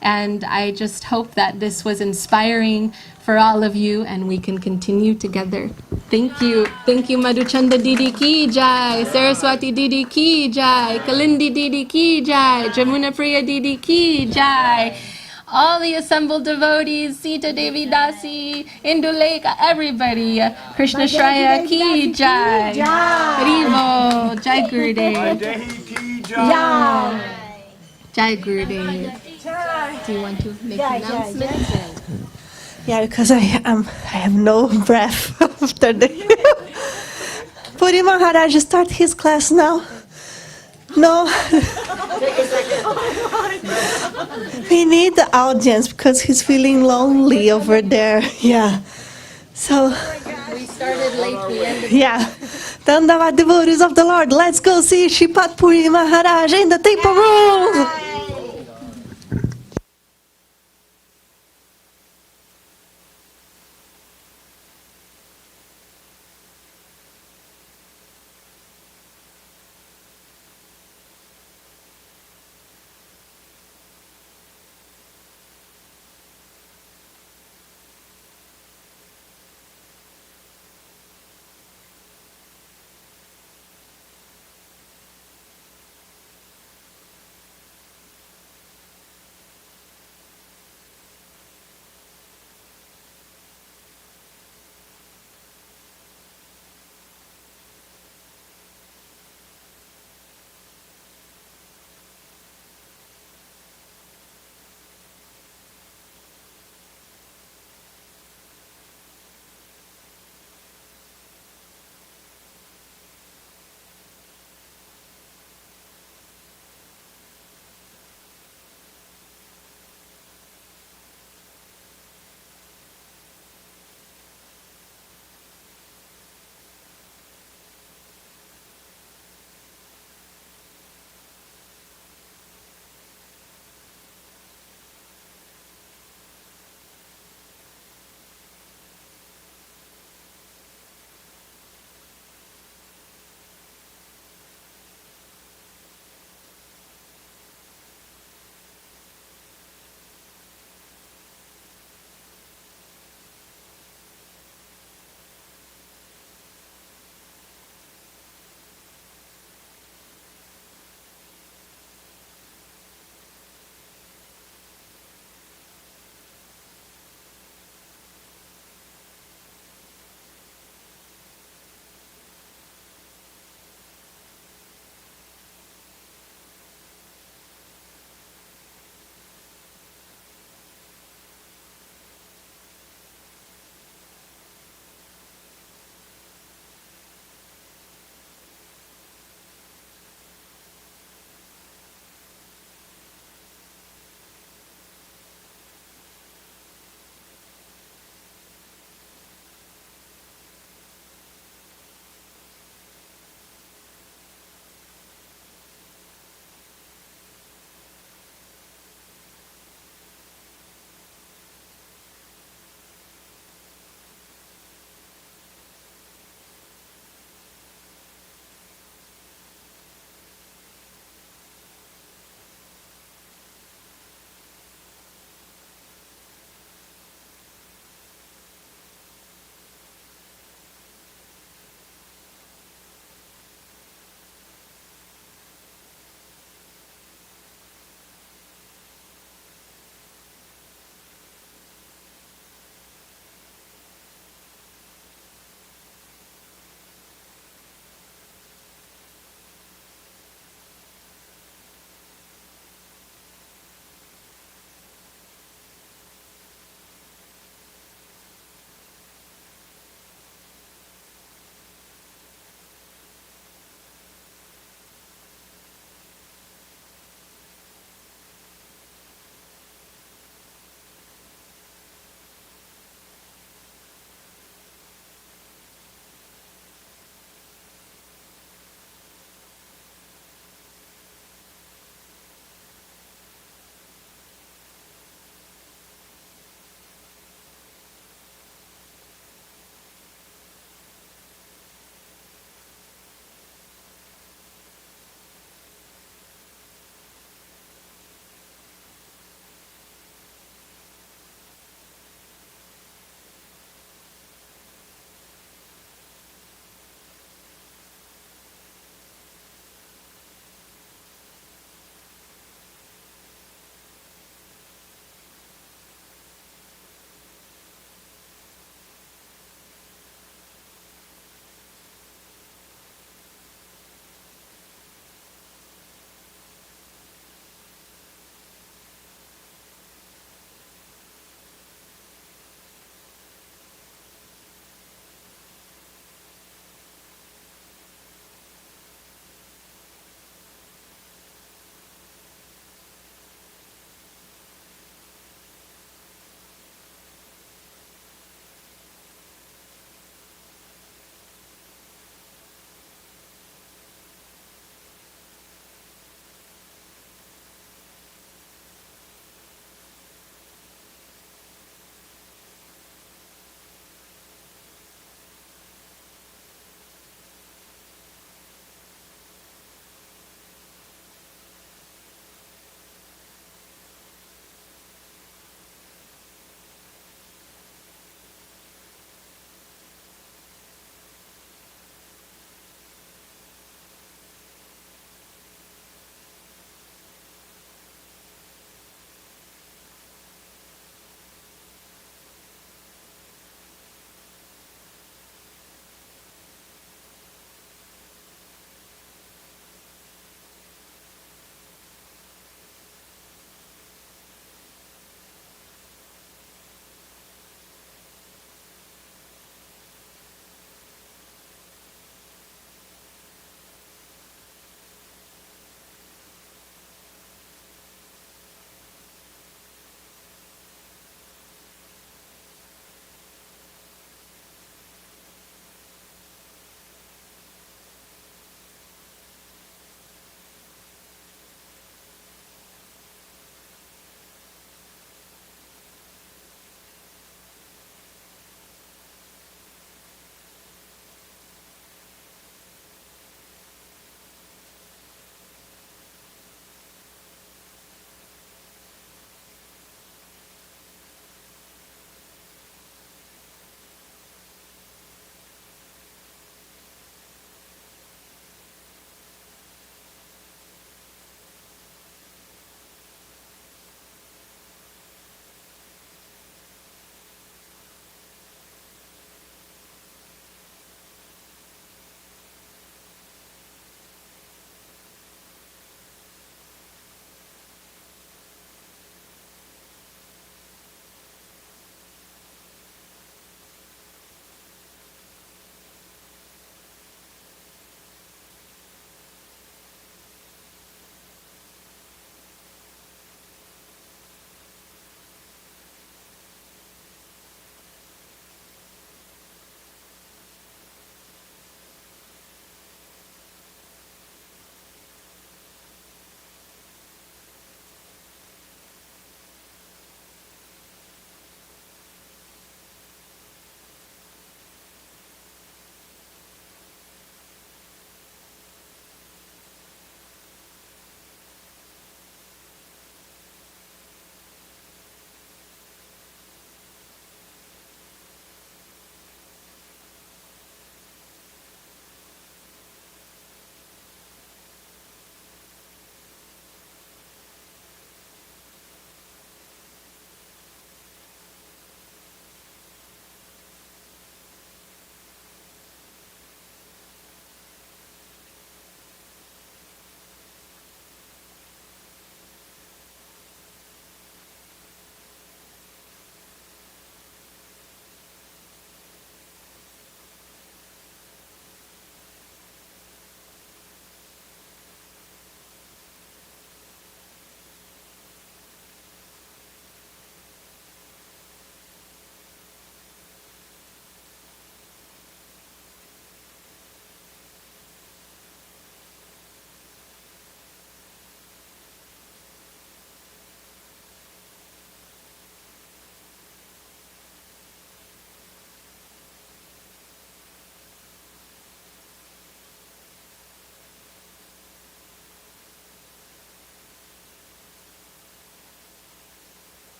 And I just hope that this was inspiring for all of you and we can continue together. Thank you. Thank you, Madhuchanda Didi ki jai, Saraswati Didi ki jai, Kalindi Didi ki jai, Jamuna Priya Didi ki jai. All the assembled devotees, Sita Devi Dasi, Induleka, everybody. Krishna Shraya ki jai. Haribo, Jai Gurudev. Jai Gurudev. Do you want to make an announcement? Yeah, because I have no breath after the Puri Maharaj start his class now. No. We need the audience because he's feeling lonely over there. Yeah. So. We started late, we ended. Yeah. Dandavad devotees of the Lord, let's go see Shripat Puri Maharaj in the temple room.